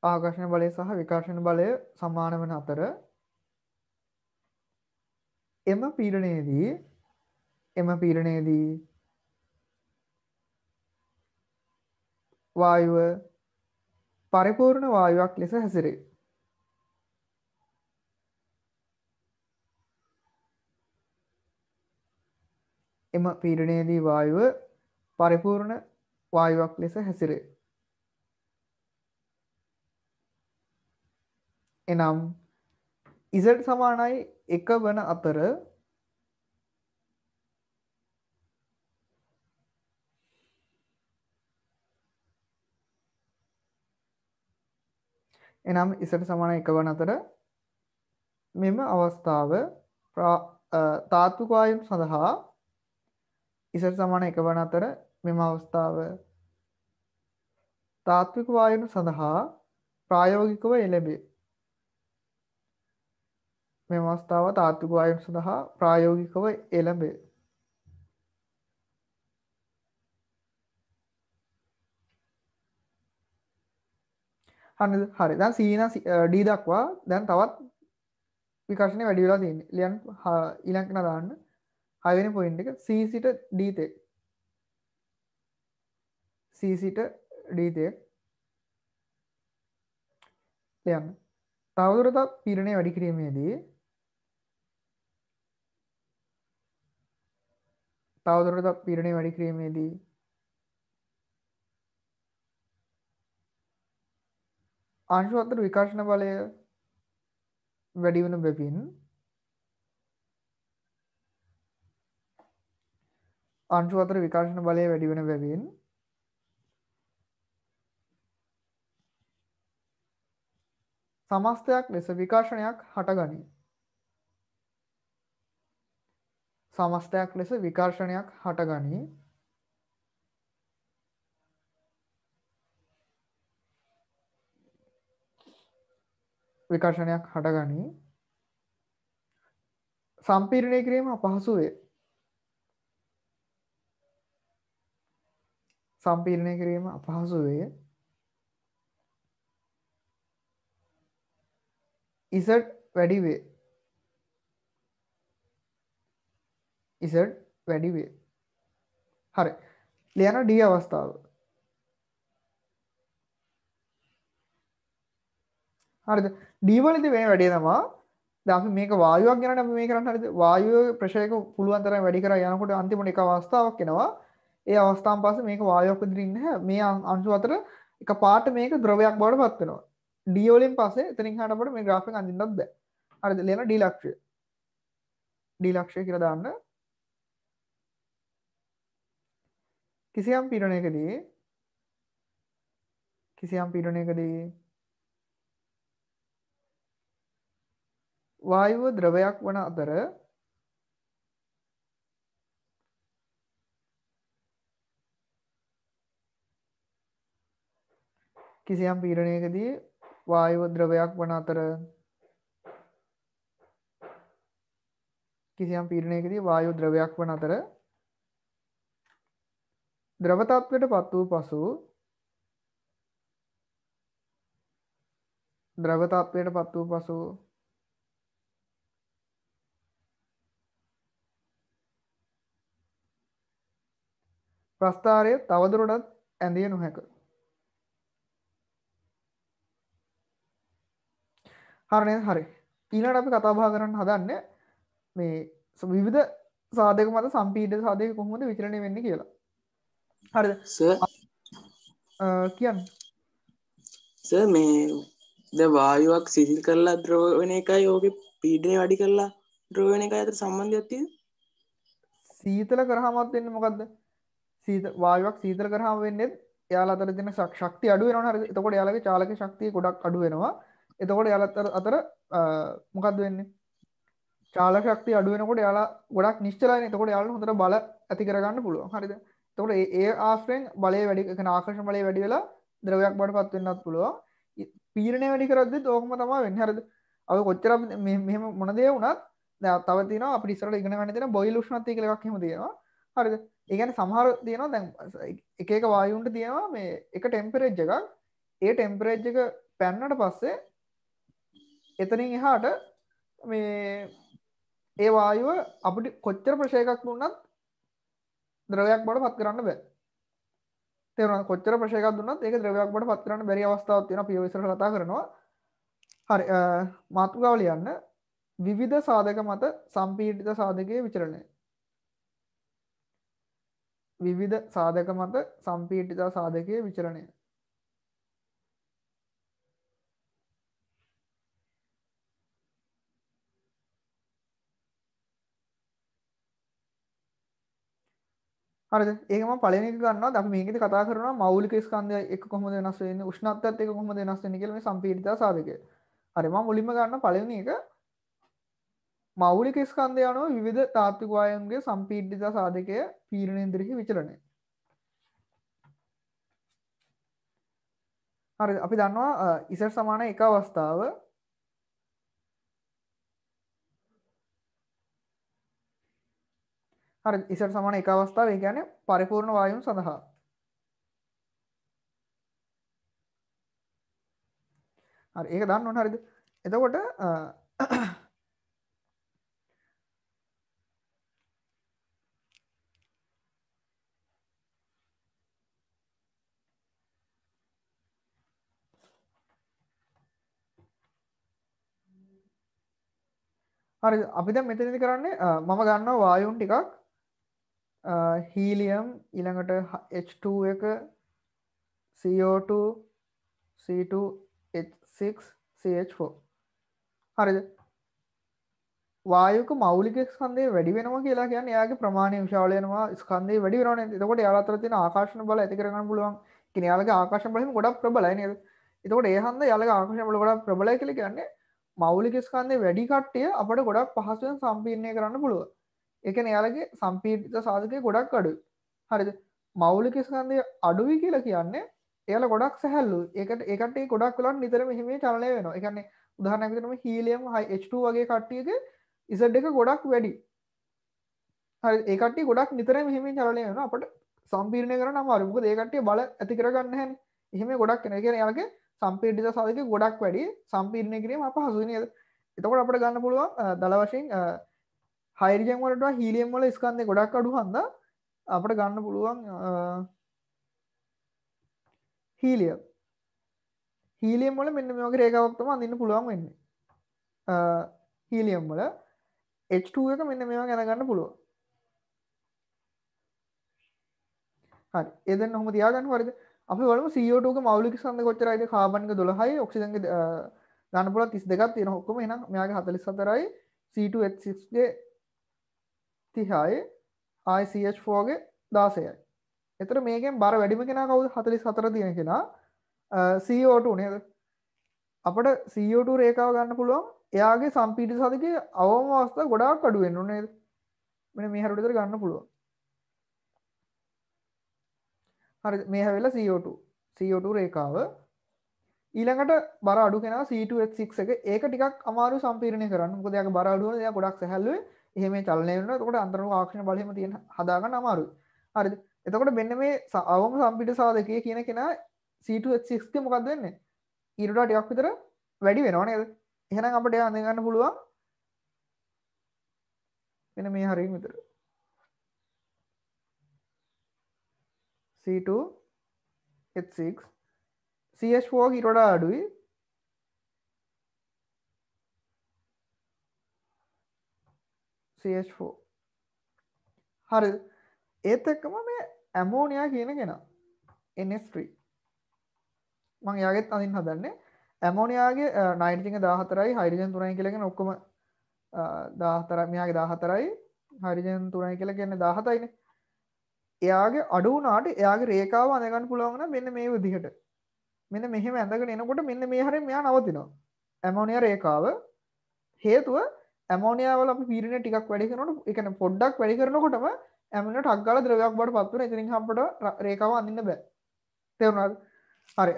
ආකර්ෂණ බලය සහ විකර්ෂණ බලය සමාන වන අතර එම පීඩනයේදී වායුව පරිපූර්ණ වායුවක් ලෙස හැසිරේ. එම පීඩනයේදී වායුව පරිපූර්ණ වායුවක් ලෙස හැසිරේ. එනම් Z සමානයි 1 වන අතර මෙම අවස්ථාව තාත්වික වායුන් සඳහා Z සමාන 1 වන අතර මෙම අවස්ථාව තාත්වික වායුන් සඳහා ප්‍රායෝගිකව එළඹේ. මෙම අවස්ථාව තාත්වික වායුන් සඳහා ප්‍රායෝගිකව එළඹේ. හරි. දැන් C ඉඳන් D දක්වා දැන් තවත් විකර්ෂණය වැඩි වෙලා තියෙන්නේ. ලියන්න ඊළඟට දාන්න 6 වෙනි පොයින්ට් එක C සිට D තෙක්. C සිට D තෙක් ලියන්න. තවදුරටත් පීඩනය වැඩි කිරීමේදී අංශු අතර විකර්ෂණ බලය වැඩි වන බැවින් සමස්තයක් ලෙස විකර්ෂණයක් හටගනී. සම්පීඩනය කිරීම අපහසු වේ. Z වැඩි වේ. හරි. ලියන D අවස්ථාව. හරිද? D වලදී වෙන වැඩේ තමයි දැන් අපි මේක වායුවක් ගැන අපි මේ කරන්නේ. හරිද? වායුවේ ප්‍රෙෂර් එක පුළුවන් තරම් වැඩි කරලා යනකොට අන්තිමට එක අවස්ථාවක් එනවා. ඒ අවස්ථාවන් පස්සේ මේක වායුවක් විදිහට ඉන්නේ නැහැ. මේ අංශු අතර එක පාට මේක ද්‍රවයක් බවට පත් වෙනවා. D වලින් පස්සේ එතනින් එහාට අපිට මේ graph එක අඳින්නත් බෑ. හරිද? ලියන D ලක්ෂය. කියලා දාන්න. කිසියම් පීඩනයකදී වායුව ද්‍රවයක් වන අතර ද්‍රව තත්වයට පත් වූ පසු ප්‍රස්ථාරය තවදුරටත් ඇඳිය නොහැක. හරි නේද? හරි. ඊළඟට අපි කතා බහ කරන්න හදන්නේ මේ විවිධ සාධක මත සම්පීඩිත සාධක කොහොමද විචලනය වෙන්නේ කියලා. හරිද? සර් කියන්න. සර් මේ ද වායුවක් සිසිල් කරලා ද්‍රව වෙන එකයි ඕකේ පීඩනය වැඩි කරලා ද්‍රව වෙන එකයි අතර සම්බන්ධයක් තියෙන්නේ? සීතල කරාමත් වෙන්නේ මොකද්ද? වායුවක් සීතල කරාම වෙන්නේ එයාලා අතර තියෙන ශක්තිය අඩු වෙනවනේ. හරිද? එතකොට එයාලගේ චාලක ශක්තිය ගොඩක් අඩු වෙනවා. එතකොට එයාලා අතර මොකද්ද වෙන්නේ? චාලක ශක්තිය අඩු වෙනකොට එයාලා ගොඩක් නිශ්චලයිනේ. එතකොට එයාලට හොඳට බල ඇති කරගන්න පුළුවන්. හරිද? එතකොට ඒ ආශ්‍රයෙන් බලය වැඩි, ඒ කියන්නේ ආකර්ෂණ බලය වැඩි වෙලා ද්‍රවයක් බවට පත් වෙන්නත් පුළුවන්. පීඩනය වැඩි කරද්දිත් ඕකම තමයි වෙන්නේ. හරිද? අපි කොච්චර මෙහෙම මොන දේ වුණත් දැන් තව තියෙනවා අපිට ඉස්සරහට ඉගෙන ගන්න තියෙන බොයිල් උෂ්ණත්වය කියලා එකක් එහෙම තියෙනවා. හරිද? ඒ කියන්නේ සමහර තියෙනවා දැන් එක එක වායුන්ට තියෙනවා මේ එක ටෙම්පරේචර් එකක්. ඒ ටෙම්පරේචර් එක පැන්නට පස්සේ එතනින් එහාට මේ ඒ වායුව අපිට කොච්චර ප්‍රශයකක් දුන්නත් ද්‍රවයක් බවට පත් කරන්න බෑ. තේරුණාද? කොච්චර ප්‍රශයකක් දුන්නත් ඒක ද්‍රවයක් බවට පත් කරන්න බැරි අවස්ථාවක් තියෙනවා. අපි ඔය ඉස්සරහට කතා කරනවා. හරි. මාතෘකාව ලියන්න. විවිධ සාධක මත සම්පීඩිත සාධකයේ විචලනය. විවිධ සාධක මත සම්පීඩිත සාධකයේ විචලනය. හරිද? ඒක මම පළවෙනි එක ගන්නවා. අපි මේකෙදි කතා කරනවා මෞලික ස්කන්ධය එක කොහොමද වෙනස් වෙන්නේ? උෂ්ණත්වයත් එක කොහොමද වෙනස් වෙන්නේ කියලා මේ සම්පීඩිත සාධකය. හරි. මම මුලින්ම ගන්න පළවෙනි එක මෞලික ස්කන්ධය අනුව විවිධ තාත්වික වායුන්ගේ සම්පීඩිත සාධකය පීඩනේන්ද්‍රිය විචලනය. හරිද? අපි දන්නවා ඉසර් සමාන එක අවස්ථාව හරි ඉසර් සමාන එක අවස්ථාව ඒ කියන්නේ පරිපූර්ණ වායුන් සඳහා. හරි ඒක දන්න ඕන. හරිද? එතකොට හරිද? අපි දැන් මෙතනදී කරන්නේ මම ගන්නවා වායුන් ටිකක් හීලියම් ඊළඟට H2 එක CO2 C2 H6 CH4. හරිද? වායුක මෞලික ස්කන්ධය වැඩි වෙනවා කියලා කියන්නේ එයාගේ ප්‍රමාණය විශාල වෙනවා ස්කන්ධය වැඩි වෙනවා නේද? එතකොට එයාලා අතර තියෙන ආකර්ෂණ බල ඇති කර ගන්න පුළුවන්. කියන්නේ එයාලගේ ආකර්ෂණ බලයෙන් ගොඩක් ප්‍රබලයි නේද? එතකොට ඒ හන්ද එයාලගේ ආකර්ෂණ බල ගොඩක් ප්‍රබලයි කියලා කියන්නේ මෞලික ස්කන්ධය වැඩි කට්ටිය අපිට ගොඩක් පහසුවෙන් සම්පීර්ණය කරන්න පුළුවන්. ඒ කියන්නේ එයාලගේ සම්පීඩිත සාධකය ගොඩක් අඩුයි. හරිද? මෞලික ස්කන්ධය අඩුයි කියලා කියන්නේ එයාලා ගොඩක් සැහැල්ලුයි. ඒකට ඒ ගොඩක් වෙලාවට නිතරම හිමේ චලනය වෙනවා. ඒ කියන්නේ උදාහරණයක් විදිහට හීලියම් H2 වගේ කට්ටියගේ Z එක ගොඩක් වැඩි. හරි ඒ කට්ටිය ගොඩක් නිතරම හිමේ චලනය වෙනවා. අපිට සම්පීර්ණය කරන්න අමාරුයි. මොකද ඒ කට්ටිය බල ඇති කරගන්න නැහැනේ. එහෙම ගොඩක් වෙනවා. ඒ කියන්නේ එයාලගේ සම්පීඩිත සාධකය ගොඩක් වැඩි. සම්පීර්ණය කිරීම අපහසුයි නේද? එතකොට අපිට ගන්න පුළුවන් දල වශයෙන් හයිඩ්‍රජන් වලට වඩා හීලියම් වල ස්කන්ධය ගොඩක් අඩු හන්දා අපිට ගන්න පුළුවන් හීලියම්. හීලියම් වල මෙන්න මේ වගේ රේඛාවක් තමයි අඳින්න පුළුවන් වෙන්නේ. හීලියම් වල H2 එක මෙන්න මේවා ගැන ගන්න පුළුවන්. හරි. ඒ දෙන්න ඔහොම තියාගන්න හරිද? අපි බලමු CO2 ගේ මෞලික ස්කන්ධ කොච්චරයිද? කාබන් එක 12යි, ඔක්සිජන් ගේ ගන්න පුළුවන් 32ක් තියෙනවා. ඔක්කොම එහෙනම් මෙයාගේ 44යි, C2H6 ගේ 30යි, ICH4 ගේ 16යි. එතකොට මේකෙන් බර වැඩිම කෙනා කවුද? 44 තියෙන කෙනා CO2 නේද? අපිට CO2 රේඛාව ගන්න පුළුවන්. එයාගේ සම්පීඩිත සාධකයේ අවම අවස්ථා ගොඩාක් අඩු වෙන්න ඕනේ නේද? මෙන්න මේ හැරුවට විතර ගන්න පුළුවන්. හරි මේ හැවෙලා CO2 රේඛාව ඊළඟට බර අඩු කෙනා C2H6 එක ඒක ටිකක් අමාරු සම්පීර්ණය කරන්න. මොකද එයාගේ බර අඩු වෙනවා. එයා ගොඩක් සැහැල්ලුවේ. එහෙම චලනය වෙනවා. එතකොට අන්තර්මුඛ ආකර්ෂණ බලයෙන් තියෙන හදාගන්න අමාරුයි. හරිද? එතකොට මෙන්න මේ අවම සම්පීඩිත සාධකයේ කියන කෙනා C2H6 ගේ මොකක්ද වෙන්නේ? ඊට වඩා ටිකක් විතර වැඩි වෙනව නේද? එහෙනම් අපිට එයා අඳ ගන්න පුළුවන් මෙන්න මේ හරියම විතර. C2 H6 CH4 ඊට වඩා අඩුයි CH4 හරි ඒත් එක්කම මේ ඇමෝනියා කියන කෙනා NH3 මම යාගෙත් අඳින්න හදන්නේ ඇමෝනියාගේ නයිට්‍රජන් 14යි හයිඩ්‍රජන් 3යි කියලා කියන ඔක්කොම 14යි මෙයාගේ 14යි හයිඩ්‍රජන් 3යි කියලා කියන්නේ 17යිනේ එයාගේ අඩු වුණාට එයාගේ රේඛාව අඳ ගන්න පුළුවන් නම් මෙන්න මේ විදිහට මෙන්න මෙහෙම ඇඳගෙන එනකොට මෙන්න මේ හැරෙන් මෙයා නවතිනවා ඇමෝනියා රේඛාව හේතුව ඇමෝනියා වල අපි පීඩනය ටිකක් වැඩි කරනකොට ඒ කියන්නේ පොඩ්ඩක් වැඩි කරනකොටම ඇමෝනියා ටක් ගාලා ද්‍රවයක් බවට පත් වෙනවා එතනින් අපිට රේඛාව අඳින්න බෑ තේරුණාද හරි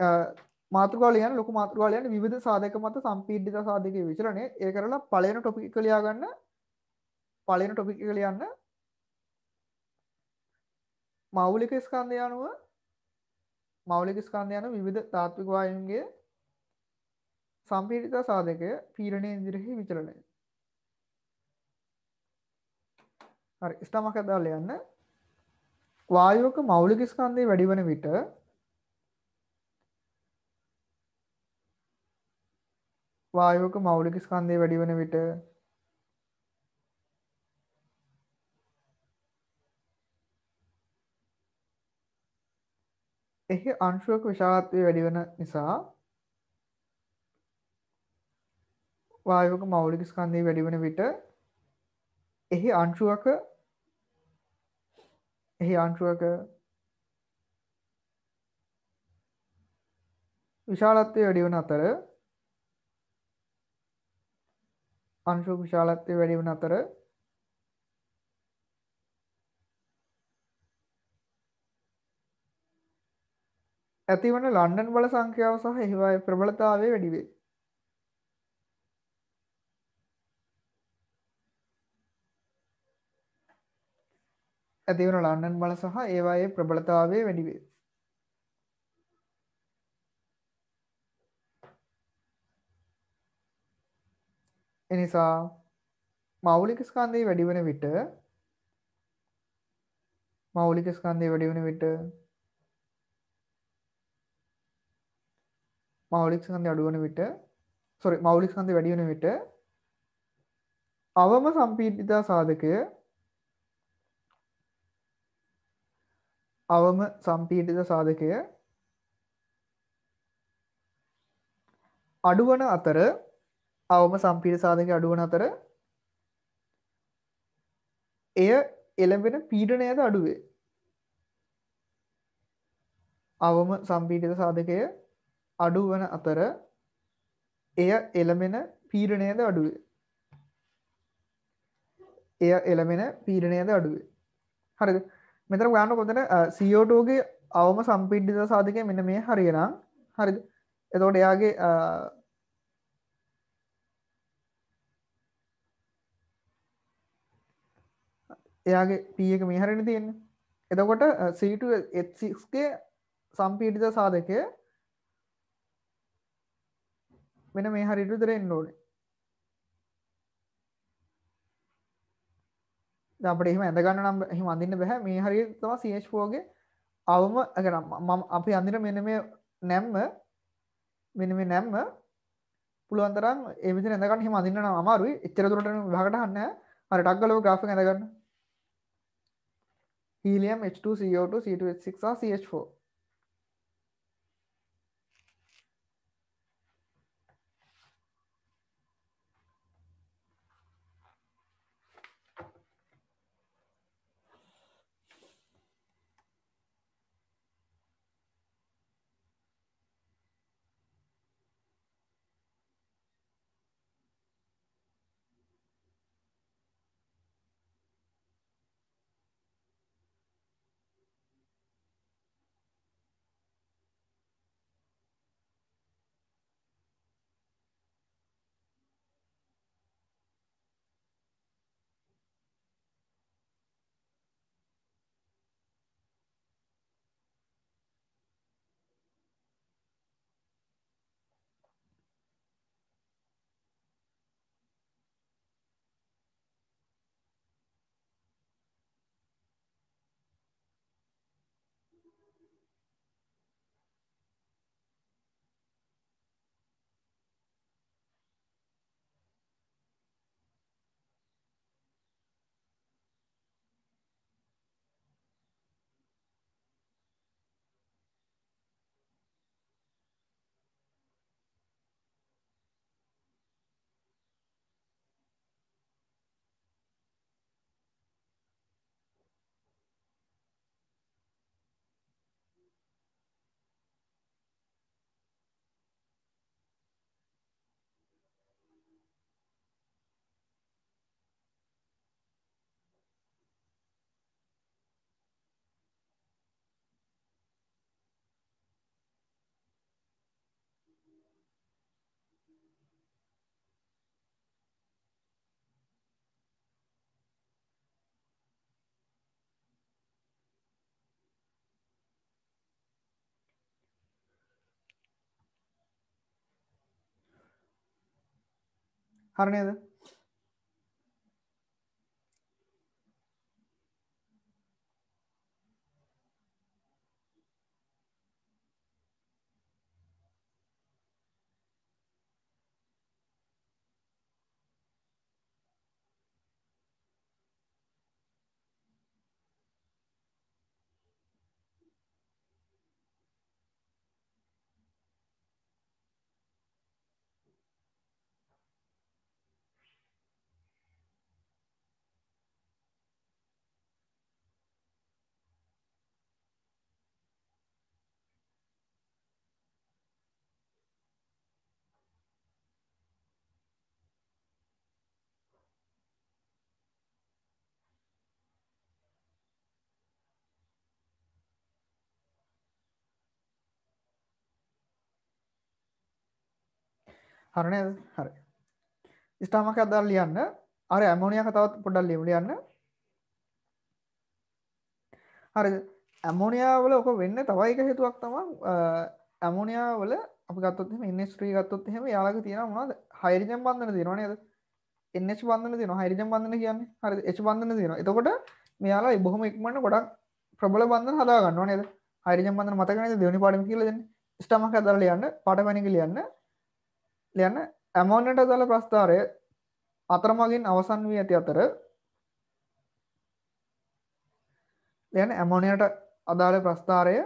මාතෘකාව ලියන්න ලොකු මාතෘකාව ලියන්න විවිධ සාධක මත සම්පීඩිත සාධකයේ විචලනය ඒ කරලා පළවෙනි ටොපික් එක ලියා ගන්න පළවෙනි ටොපික් එක ලියන්න මෞලික ස්කන්ධය අනුව විවිධ තාත්වික වායුන්ගේ සම්පීඩිත සාධකය පීඩනයේ ඉදිරිහි විචලනය හරි ස්ටමක් එක දාලා ලියන්න වායුවක මෞලික ස්කන්ධය වැඩි වන විට එහි අංශුවක විශාලත්වය වැඩි වෙන නිසා වායුවක මෞලික ස්කන්ධය වැඩි වෙන විට එහි අංශුවක විශාලත්වය වැඩි වන අතර ඇතිවන ලන්ඩන් බල සංඛ්‍යාව සහ එහි වායු ප්‍රබලතාවය වැඩි වේ. ඇතිවන ලන්ඩන් බල සහ ඒ වායේ ප්‍රබලතාවය වැඩි වේ. එනිසා මෞලික ස්කන්ධය වැඩි වන විට මෞලික ස්කන්ධය වැඩි වන විට අවම සම්පීඩිතා සාධකය අඩුවන අතර එය එළඹෙන පීඩනයද අඩුවේ. අවම සම්පීඩිත සාධකය අඩුවන අතර එය එළඹෙන පීඩනයද අඩුවේ. හරිද? මෙතන ගන්න කොතන CO2 ගේ අවම සම්පීඩිත සාධකය මෙන්න මේ හරියනම් හරිද? එතකොට එයාගේ P එක මේ හරියනේ තියෙන්නේ. එතකොට C2H6 ගේ සම්පීඩිත සාධකය මෙන්න මේ හරියට විතර එන්න ඕනේ. දැන් අපිට එහෙම ඇඳ ගන්න නම් එහෙම අඳින්න බෑ. මේ හරියට තමයි CH4 ගේ අවම අපි අඳින මෙන්න මේ නැම්ම පුළුවන් තරම් ඒ විදිහට ඇඳ ගන්න එහෙම අඳින්න නම් අමාරුයි. එච්චර දුරට විභාගයට අහන්න නැහැ. හරි ටක් ගාලා ග්‍රාෆ් එක ඇඳ ගන්න. හීලියම් H2 CO2 C2H6 සහ CH4. හරි නේද? හරි නේද? හරි. ස්ටාමක් එකක් දාලා ලියන්න. අර ඇමෝනියා කතාවත් පොඩ්ඩක් ලියන්න. හරිද? ඇමෝනියා වල ඔක වෙන්නේ තව එක හේතුවක් තමයි ඇමෝනියා වල අපි ගත්තොත් එහෙම NH3 ගත්තොත් එහෙම යාළඟ තියෙනවා මොනවද? හයිඩ්‍රජන් බන්ධන තියෙනවා නේද? NH බන්ධන තියෙනවා. හයිඩ්‍රජන් බන්ධන කියන්නේ. හරිද? H බන්ධන තියෙනවා. එතකොට මෙයාලා බොහොම ඉක්මනට ගොඩක් ප්‍රබල බන්ධන හදා ගන්නවා නේද? හයිඩ්‍රජන් බන්ධන මතක නේද? දෙවෙනි පාඩම කියලා දෙන්නේ. ස්ටාමක් එකක් දාලා ලියන්න. පාඩමෙන් ලියන්න ඇමෝනියට දාලා ප්‍රස්ථාරය අතරමඟින් අවසන් වී ඇති අතර ලියන්න ඇමෝනියට අදාළ ප්‍රස්ථාරය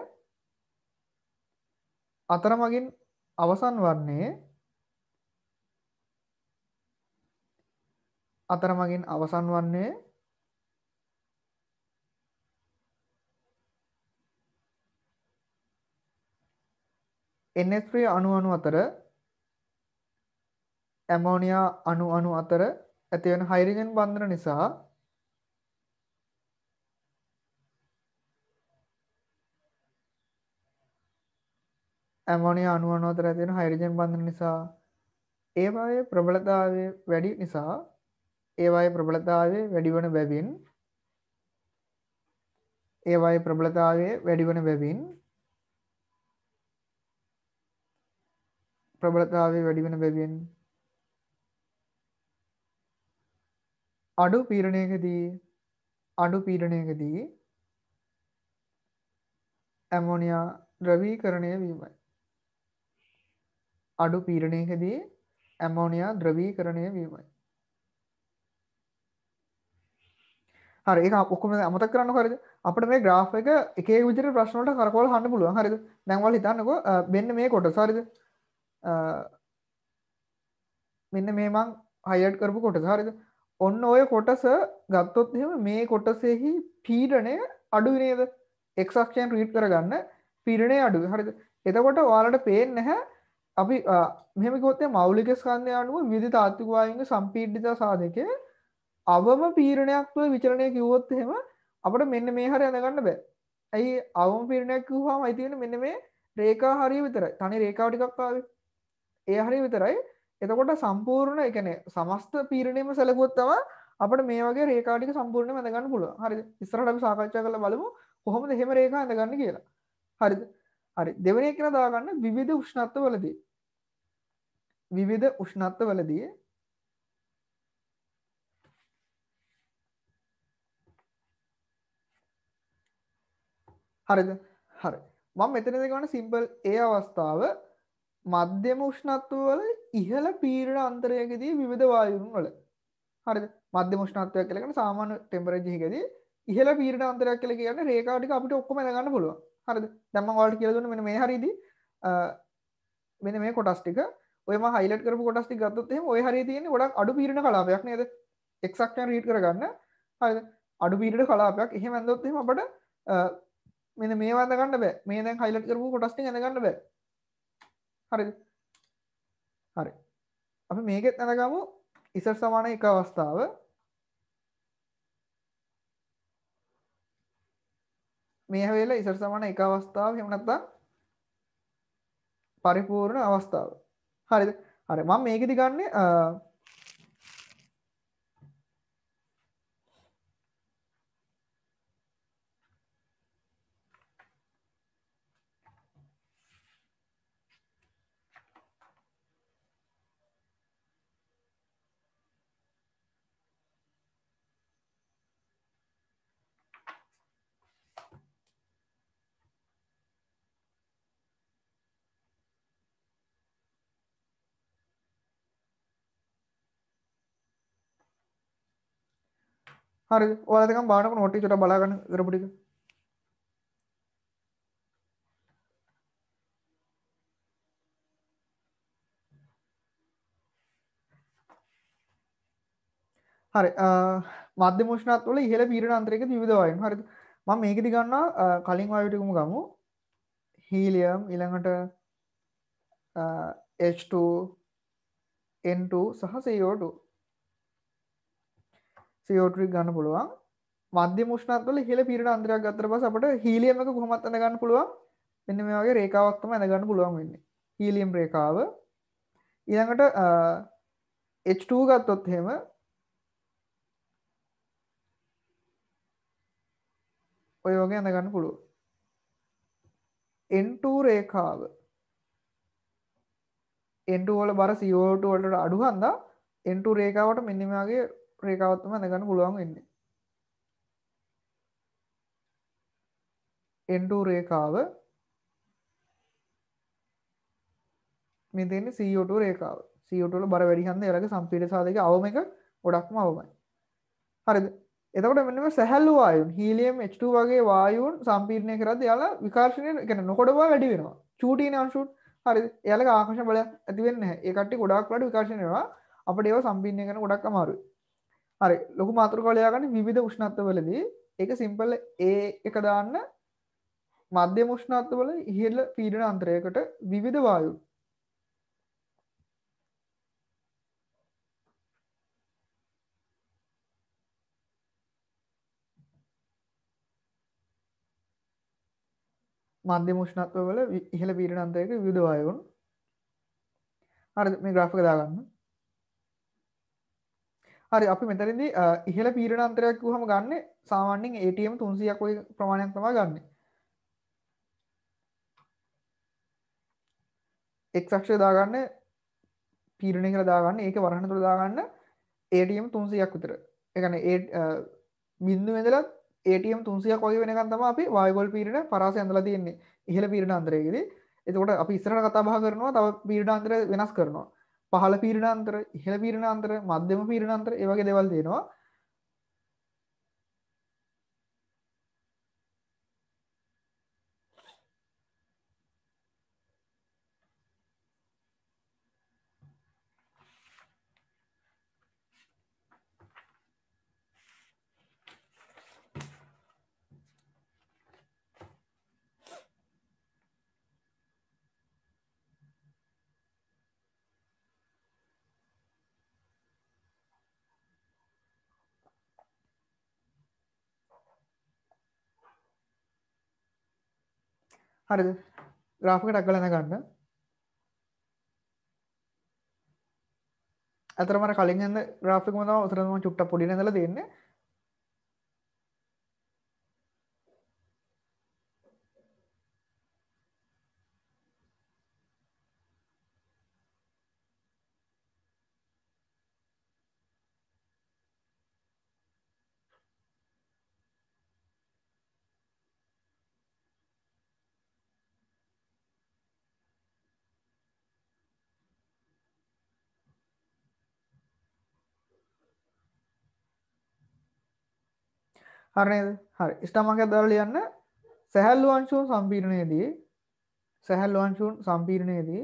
අතරමඟින් අවසන් වන්නේ NH3 අණු අතර ඇමෝනියා අණු අතර ඇතිවන හයිඩ්‍රජන් බන්ධන නිසා ඇමෝනියා අණු අතර ඇතිවන හයිඩ්‍රජන් බන්ධන නිසා ඒවායේ ප්‍රබලතාවය වැඩි නිසා ඒවායේ ප්‍රබලතාවය වැඩි වන බැවින් අඩු පීඩනයකදී ඇමෝනියා ද්‍රවීකරණය වීමයි. හරි ඒක ඔක්කොම අමතක කරන්නකො හරිද? අපිට මේ graph එක එක එක විදිහට ප්‍රශ්න වලට කරකවලා අහන්න පුළුවන් හරිද? දැන් ඔයාලා හිතන්නකෝ මෙන්න මේ කොටස හරිද? මෙන්න මේ මං highlight කරපු කොටස හරිද? ඔන්න ඔය කොටස ගත්තොත් එහෙම මේ කොටසෙහි පීඩනය අඩුයි නේද? x අක්ෂයෙන් රීඩ් කරගන්න පීඩනය අඩුයි හරිද? එතකොට ඔයාලට පේන්නේ නැහැ අපි මෙහෙම කිව්වොත් මෞලික ස්කන්ධය අනුව විවිධ තාත්වික වායුන්ගේ සම්පීඩිත සාධකයේ අවම පීඩනයක් තුළ විචලනය කිව්වොත් එහෙම අපිට මෙන්න මේ හරිය අඳගන්න බෑ. ඇයි අවම පීඩනයක් කිව්වම අයි තියෙන්නේ මෙන්න මේ රේඛා හරිය විතරයි. තනි රේඛාව ටිකක් ආවේ. ඒ හරිය විතරයි. එතකොට සම්පූර්ණ ඒ කියන්නේ සමස්ත පීඩනයම සැලකුවොත් තමයි අපිට මේ වගේ රේඛා ටික සම්පූර්ණයෙන්ම අඳගන්න පුළුවන්. හරිද? ඉස්සරහට අපි සාකච්ඡා කරලා බලමු කොහොමද එහෙම රේඛා අඳගන්නේ කියලා. හරිද? හරි. දෙවෙනි එක කියලා දාගන්න විවිධ උෂ්ණත්වවලදී හරිද? හරි. මම මෙතනදී ගන්න සිම්පල් ඒ අවස්ථාව මධ්‍යම උෂ්ණත්වවල ඉහළ පීඩන අන්තරයකදී විවිධ වායුන් වල. හරිද? මධ්‍යම උෂ්ණත්වයක් කියලා කියන්නේ සාමාන්‍ය ටෙම්පරේචර් එකකදී ඉහළ පීඩන අන්තරයක් කියලා කියන්නේ රේඛා ටික අපිට ඔක්කොම දැනගන්න පුළුවන්. හරිද? දැන් මම ඔයාලට කියලා දුන්නේ මෙන්න මේ හරියදී මෙන්න මේ කොටස් ටික ඔය මම highlight කරපු කොටස් ටික ගත්තොත් එහෙම ඔය හරිය තියෙන්නේ ගොඩක් අඩු පීඩන කලාපයක් නේද? x අක්ෂයෙන් රීඩ් කරගන්න. හරිද? අඩු පීඩන කලාපයක්. එහෙම ඇඳොත් එහෙම අපිට මෙන්න මේවා අඳ ගන්න බෑ. මේ දැන් highlight කරපු කොටස් ටික අඳ ගන්න බෑ. හරිද? හරි. අපි මේකෙත් අඳගමු ඉසර් සමාන එක අවස්ථාව. මේ වෙලාවේ ඉසර් සමාන එක අවස්ථාව එහෙම නැත්නම් පරිපූර්ණ අවස්ථාව. හරිද? හරි. මම මේකෙදි ගන්නේ හරිද? ඔයාලා දෙකම බලනකොට නෝට් එක චුට්ටක් බලා ගන්න කරපු ටික. හරි මධ්‍යම උෂ්ණත්වවල ඉහළ පීඩන අන්තරයක විවිධ වායුන්. හරිද? මම මේකෙදි ගන්නවා කලින් වායු ටිකම ගමු. හීලියම් ඊළඟට H2 N2 සහ CO2. CO2 ගන්න පුළුවන්. මධ්‍යම උෂ්ණත්වවල ඉහළ පීඩන අන්තරයක් ගත්තට පස්සේ අපිට හීලියම් එක කොහොමද අඳ ගන්න පුළුවන්? මෙන්න මේ වගේ රේඛාවක් තමයි අඳ ගන්න පුළුවන් වෙන්නේ. හීලියම් රේඛාව. ඊළඟට H2 ගත්තොත් එහෙම ඔය වගේ අඳ ගන්න පුළුවන්. N2 රේඛාව N2 වල බර CO2 වලට අඩු හන්දා N2 රේඛාවට මෙන්න මේ වගේ රේඛාවක් තමයි අඳ ගන්න පුළුවන් වෙන්නේ. N2 රේඛාව මේ දෙන්නේ CO2 රේඛාව. CO2 වල බර වැඩි හන්දා එයාලගේ සම්පීඩන සාධකයේ අවම එක ගොඩක්ම අවමයි. හරිද? එතකොට මෙන්න මේ සැහැල්ලු වායුන් හීලියම් H2 වගේ වායුන් සම්පීඩනය කරද්දී එයාලා විකර්ෂණය කියන්නේ නොකොට බව වැඩි වෙනවා. චූටිනේ අංශුත් හරිද? එයාලගේ ආකර්ෂණ බලයක් ඇති වෙන්නේ නැහැ. ඒ කට්ටිය ගොඩාක් වලට විකර්ෂණය වෙනවා. අපිට ඒව සම්පීඩනය කරන්න ගොඩක් අමාරුයි. හරි. ලොකු මාතෘකාවක් ලියාගන්න විවිධ උෂ්ණත්වවලදී ඒක සිම්පල් A එක දාන්න මධ්‍යම උෂ්ණත්වවල ඉහළ පීඩන අන්තරයකට විවිධ වායුන් මධ්‍යම උෂ්ණත්වවල ඉහළ පීඩන අන්තරයක විවිධ වායුන්. හරිද? මේ graph එක දාගන්න. හරි අපි මෙතනදී ඉහළ පීඩන අන්තරයක් කිව්වම ගන්න සාමාන්‍යයෙන් ATM 300ක් වගේ ප්‍රමාණයක් තමයි ගන්න. x අක්ෂය දාගන්න පීඩනය කියලා දාගන්න ඒකේ වරහණ තුල දාගන්න ATM 300ක් විතර. ඒ කියන්නේ බිඳුව ඉඳලා ATM 300ක් වගේ වෙනකන් තමයි අපි වායුගොල් පීඩන පරාසය ඇඳලා තියෙන්නේ ඉහළ පීඩන අන්තරයකදී. එතකොට අපි ඉස්සරහට කතා බහ කරනවා තව පීඩන අන්තර වෙනස් කරනවා. පහළ පීඩන අන්තර, ඉහළ පීඩන අන්තර, මධ්‍යම පීඩන අන්තර ඒ වගේ දේවල් තියෙනවා. හරිද? graph එක ටක් ගාලා ගන්න. අතරම අර කලින් යන graph එකම තමයි උතර මම චුට්ටක් පොඩි නේදලා දෙන්නේ. හරි නේද? හරි. ස්ටමක් එක දාලා ලියන්න. සැහැල්ලු අංශුන් සම්පීඩනයේදී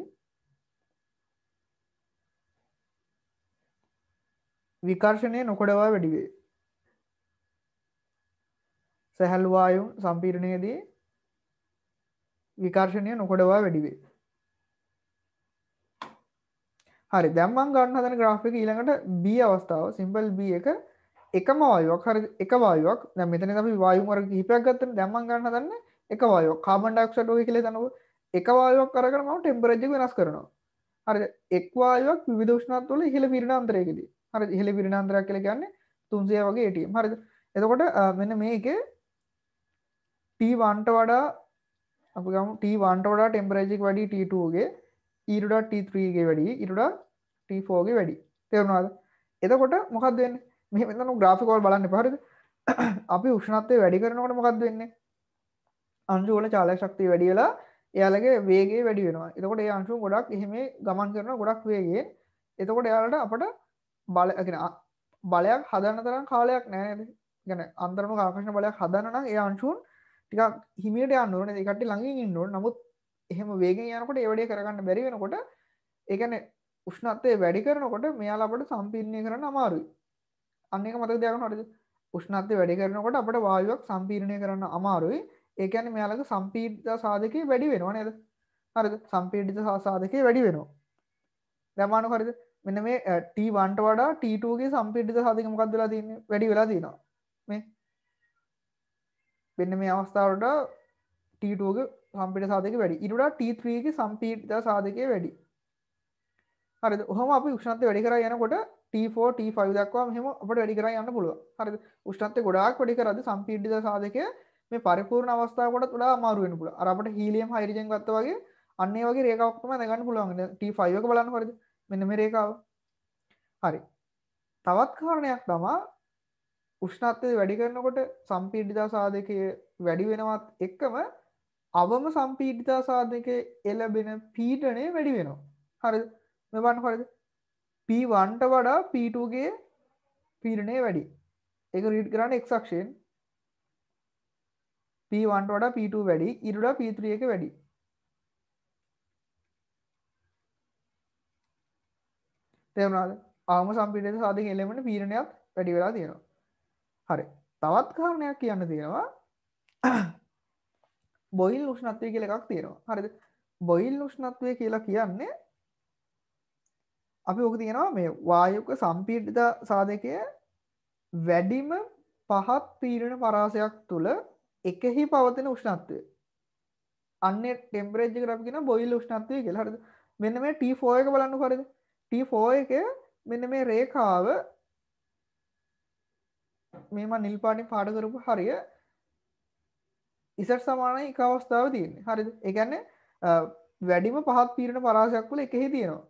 විකර්ෂණය නොකඩවා වැඩි වේ. සැහැල්ලු වායුන් සම්පීඩනයේදී විකර්ෂණය නොකඩවා වැඩි වේ. හරි. දැන් මම ගන්න හදන graph එක ඊළඟට B අවස්ථාව සිම්පල් B එක එකම වායුවක් හරි එක වායුවක්. දැන් මෙතන අපි වායු වර්ග කිහිපයක් ගත්තනේ. දැන් මම ගන්න හදන්නේ එක වායුවක්. කාබන් ඩයොක්සයිඩ් වගේ කියලා හිතන්නකෝ. එක වායුවක් අරගෙන මම ටෙම්පරේචර් එක වෙනස් කරනවා. හරිද? එක් වායුවක් විවිධ උෂ්ණත්වවල ඉහළ පීඩන අන්තරයකදී. හරිද? ඉහළ පීඩන අන්තරයක් කියලා කියන්නේ 300 වගේ ATM. හරිද? එතකොට මෙන්න මේකේ T1ට වඩා අපි ගමු T1ට වඩා ටෙම්පරේචර් එක වැඩි T2 ගේ E.T3 ගේ වැඩි E.T4 ගේ වැඩි. තේරුණාද? එතකොට මොකක්ද වෙන්නේ? මෙහෙම මෙතන graph එක වල බලන්න එපා. හරිද? අපි උෂ්ණත්වය වැඩි කරනකොට මොකක්ද වෙන්නේ? අංශු වල චාලක ශක්තිය වැඩි වෙලා එයාලගේ වේගය වැඩි වෙනවා. එතකොට ඒ අංශු ගොඩක් එහෙම ගමන් කරනවා ගොඩක් වේගයෙන්. එතකොට එයාලට අපට බලයක් හදන්න තරම් කාලයක් නැහැ නේද? ගැන අන්තරණු ආකර්ෂණ බලයක් හදන්න නම් ඒ අංශුන් ටිකක් හිමියට යන්න ඕනේ. ඒ කට්ටිය ළඟින් ඉන්න ඕනේ. නමුත් එහෙම වේගෙන් යනකොට ඒ වැඩේ කරගන්න බැරි වෙනකොට ඒ කියන්නේ උෂ්ණත්වය වැඩි කරනකොට මෙයාලා අපිට සම්පීඩනය කරන්න අමාරුයි. අන්න ඒක මතක තියාගන්න හරිද? උෂ්ණත්වය වැඩි කරනකොට අපිට වායුවක් සම්පීඩනය කරන්න අමාරුයි. ඒ කියන්නේ මෙයාලගේ සම්පීඩිත සාධකයේ වැඩි වෙනවා නේද? හරිද? සම්පීඩිත සාධකයේ වැඩි වෙනවා. දැන් මානව හරිද? මෙන්න මේ T1 ට වඩා T2 ගේ සම්පීඩිත සාධකය මොකක්ද වෙලා තියෙන්නේ? වැඩි වෙලා තියෙනවා. මේ මෙන්න මේ අවස්ථාවට T2 ගේ සම්පීඩිත සාධකය වැඩි. ඊට වඩා T3 ගේ සම්පීඩිත සාධකය වැඩි. හරිද? ඔහොම අපි උෂ්ණත්වය වැඩි කරා යනකොට T4 T5 දක්වා මෙහෙම අපිට වැඩි කරා යන්න පුළුවන්. හරිද? උෂ්ණත්වය ගොඩාක් වැඩි කරද්දී සම්පීඩිත සාධකය මේ පරිපූර්ණ අවස්ථාවකටත් වඩා අමාරු වෙන්න පුළුවන්. අර අපිට හීලියම් හයිඩ්‍රජන් ගත්තා වගේ අන්න ඒ වගේ රේඛාවක් තමයි දැනගන්න පුළුවන්. T5 එක බලන්න හරිද? මෙන්න මේ රේඛාව. හරි. තවත් කාරණයක් තමයි උෂ්ණත්වය වැඩි කරනකොට සම්පීඩිත සාධකයේ වැඩි වෙනවත් එක්කම අවම සම්පීඩිත සාධකයේ එළබෙන පීඩනය වැඩි වෙනවා. හරිද? මේ බලන්න හරිද? P1 ට වඩා P2 ගේ පීඩනය වැඩි. ඒක රීඩ් කරන්න x අක්ෂයෙන්. P1 ට වඩා P2 වැඩි, ඊට වඩා P3 එක වැඩි. තේරුණාද? අවම සම්පීඩිත සාධකයේ එළෙමන පීඩනයත් වැඩි වෙලා තියෙනවා. හරි. තවත් කාරණයක් කියන්න තියෙනවා. බොයිල් උෂ්ණත්වය කියලා එකක් තියෙනවා. හරිද? බොයිල් උෂ්ණත්වය කියලා කියන්නේ අපි ඔක තියෙනවා මේ වායුක සම්පීඩිත සාධකය වැඩිම පහත් පීඩන පරාසයක් තුල එකෙහි පවතින උෂ්ණත්වය. අන්නේ ටෙම්පරේචර් එකට අපි කියන බොයිල් උෂ්ණත්වය කියලා. හරිද? මෙන්න මේ T4 එක බලන්නකො හරිද? T4 එකේ මෙන්න මේ රේඛාව මේ මම නිල් පාටින් පාට කරපු හරිය ඉසට සමානයි එක අවස්ථාව තියෙන්නේ. හරිද? ඒ කියන්නේ වැඩිම පහත් පීඩන පරාසයක් තුල එකෙහි තියෙනවා.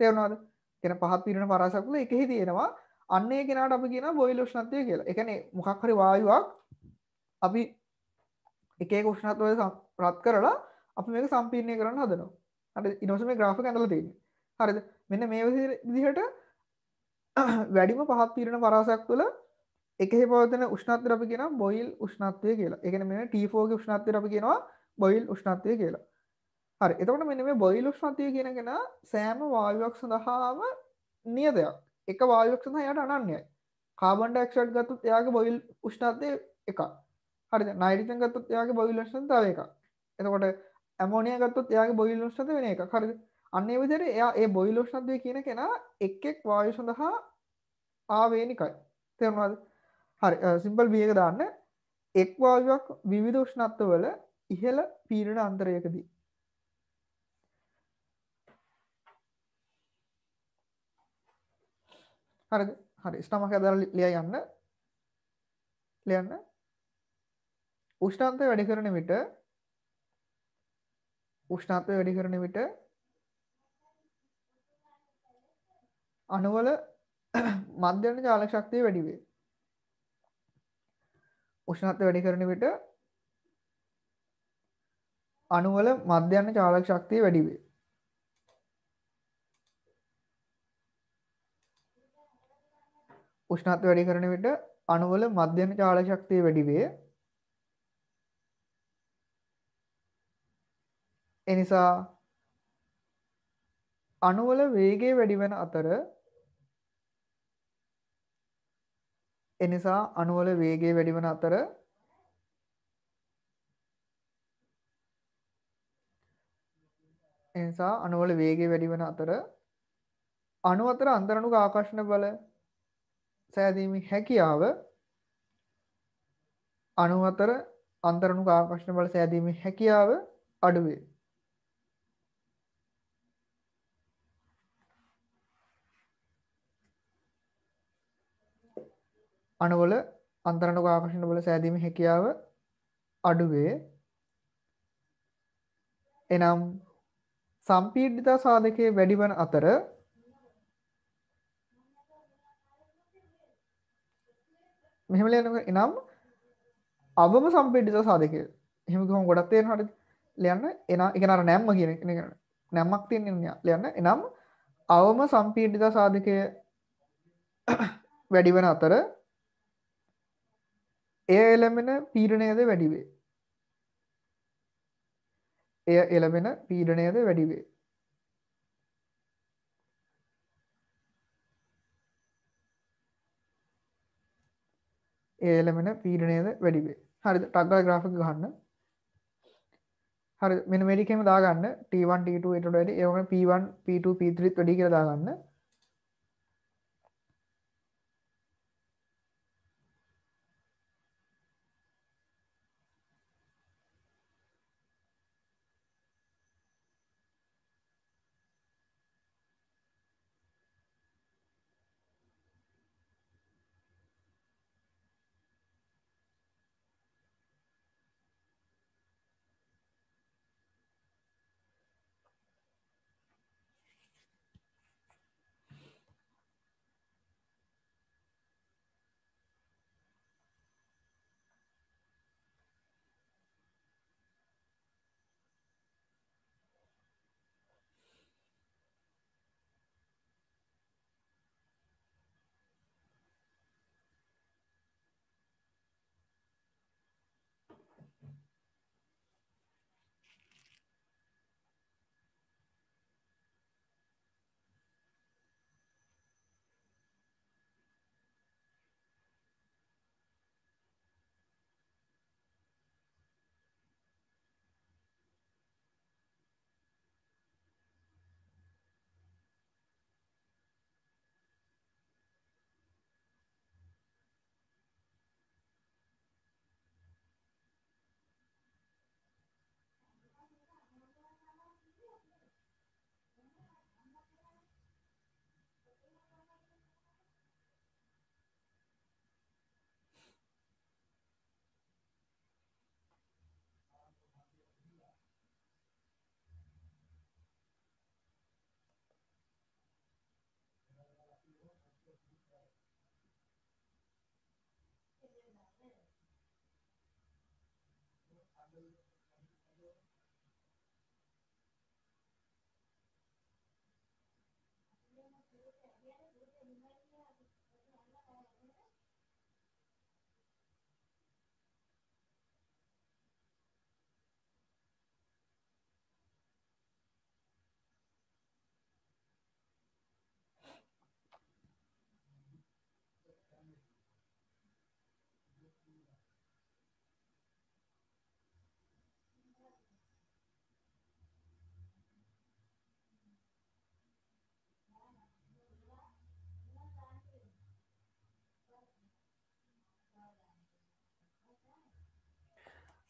තේරුණාද? කියන පහත් පීඩන පරාසයක් තුල එකෙහි තියෙනවා. අන්න ඒ කෙනාට අපි කියනවා බොයිල් උෂ්ණත්වය කියලා. ඒ කියන්නේ මොකක් හරි වායුවක් අපි එක එක උෂ්ණත්වය රත් කරලා අපි මේක සම්පීඩනය කරන්න හදනවා. හරිද? ඊට පස්සේ මේ graph එක ඇඳලා තියෙන්නේ. හරිද? මෙන්න මේ විදිහට වැඩිම පහත් පීඩන පරාසයක් තුල එකෙහි පවතින උෂ්ණත්වය අපි කියනවා බොයිල් උෂ්ණත්වය කියලා. ඒ කියන්නේ මෙන්න T4 ගේ උෂ්ණත්වය අපි කියනවා බොයිල් උෂ්ණත්වය කියලා. හරි. එතකොට මෙන්න මේ බොයිල් උෂ්ණත්වය කියන එක සෑම වායුවක් සඳහාම නියතයක්. එක වායුවක් සඳහා එයාට අනන්‍යයි. කාබන් ඩයොක්සයිඩ් ගත්තොත් එයාගේ බොයිල් උෂ්ණත්වය එකක්. හරිද? නයිට්‍රජන් ගත්තොත් එයාගේ බොයිල් උෂ්ණත්වය තව එකක්. එතකොට ඇමෝනියා ගත්තොත් එයාගේ බොයිල් උෂ්ණත්වය වෙන එකක්. හරිද? අන්න ඒ විදිහට එයා ඒ බොයිල් උෂ්ණත්වය කියන කෙනා එක් එක් වායු සඳහා ආවේනිකයි. තේරුණාද? හරි. සිම්පල් B එක දාන්න. එක් වායුවක් විවිධ උෂ්ණත්වවල ඉහළ පීඩන අන්තරයකදී හරිද? හරි. ස්ටමක් ඇදලා ලියන්න. උෂ්ණත්වය වැඩි කරන විට අණුවල මධ්‍යම චාලක ශක්තිය වැඩි වේ. උෂ්ණත්වය වැඩි කරන විට අණුවල මධ්‍යම චාලක ශක්තිය වැඩි වේ. උෂ්ණත්වය වැඩි කරන විට අණුවල මධ්‍යම චාලක ශක්තිය වැඩි වේ. එනිසා අණුවල වේගය වැඩි වෙන අතර අණු අතර අන්තරණුක ආකර්ෂණ බල සෑදීමේ හැකියාව අඩු වේ. අණුවල අන්තරණුක ආකර්ෂණ බල සෑදීමේ හැකියාව අඩු වේ. එනම් සම්පීඩිත සාධකයේ වැඩි වන අතර මෙහෙම ලියන්නකෝ. එනම් අවම සම්පීඩිත සාධකය. එහෙම ගිහම ගොඩක් තේරෙනවා හරිද? ලියන්න. ඒ කියන්නේ අර නැම්ම කියන එක නැම්මක් තියෙනවා ලියන්න. එනම් අවම සම්පීඩිත සාධකය වැඩි වන අතර එය එළඹෙන පීඩනයද වැඩි වේ. එය එළඹෙන පීඩනයද වැඩි වේ. එය එළඹෙන පීඩනයද වැඩි වේ. හරිද? ටක් ගාලා graph එක ගහන්න. හරි මෙන්න මේ ටිකේම දාගන්න T1 T2 ඊට වැඩි ඒ වගේම P1 P2 P3 වැඩි කියලා දාගන්න.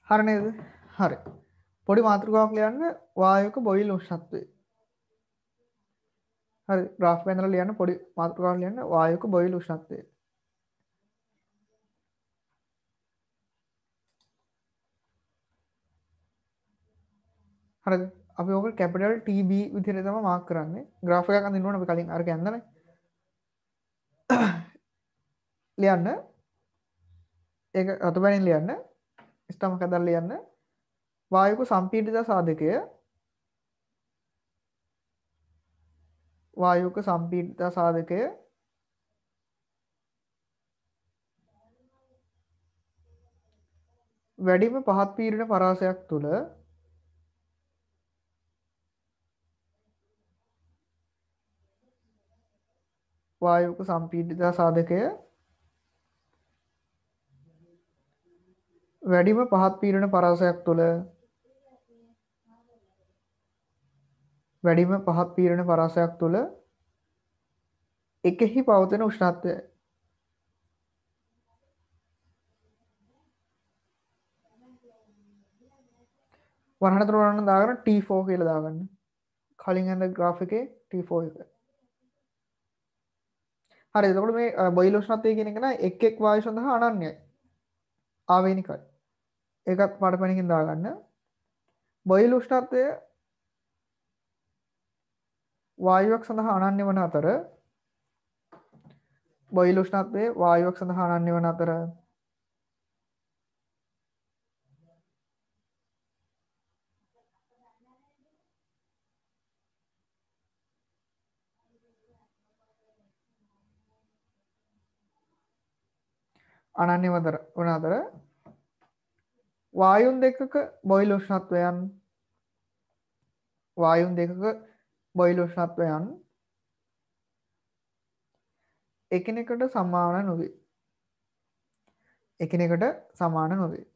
හරි නේද? හරි. පොඩි මාතෘකාවක් ලියන්න වායුවක බොයිල් උෂ්ණත්වය. හරි graph එක ඇඳලා ලියන්න පොඩි මාතෘකාවක් ලියන්න වායුවක බොයිල් උෂ්ණත්වය. හරිද? අපි ඕක capital TB විදිහට තමයි මාක් කරන්නේ. graph එකක් අඳින්න ඕන අපි කලින් අර කියන්නනේ. ලියන්න. ඒක අතපැනින් ලියන්න. ස්ටම්ප් එකක් දාලා ලියන්න. වායුවක සම්පීඩිත සාධකය වායුවක සම්පීඩිත සාධකය වැඩිම පහත් පීඩන පරාසයක් තුළ වායුවක සම්පීඩිත සාධකය වැඩිම පහත් පීඩන පරාසයක් තුළ වැඩිම පහත් පීඩන පරාසයක් තුළ එකෙහි පවතින උෂ්ණත්වයයි. වරහණතර වරහණ දාගෙන T4 කියලා දාගන්න. කලින් ඇඳ graph එකේ T4 එක. හරි එතකොට මේ බොයිල් උෂ්ණත්වය කියන එක නෑ එක් එක් වායු සඳහා අනන්‍යයි. ආවේනිකයි. ඒකත් පාඩපණකින් දාගන්න. බොයිල් උෂ්ණත්වය වායුවක් සඳහා අනන්‍ය වන අතර බොයිල් උෂ්ණත්වය වායුවක් සඳහා අනන්‍ය වන අතර අනන්‍ය වන අතර වායුන් දෙකක බොයිල් උෂ්ණත්වයන් එකිනෙකට සමාන නොවේ.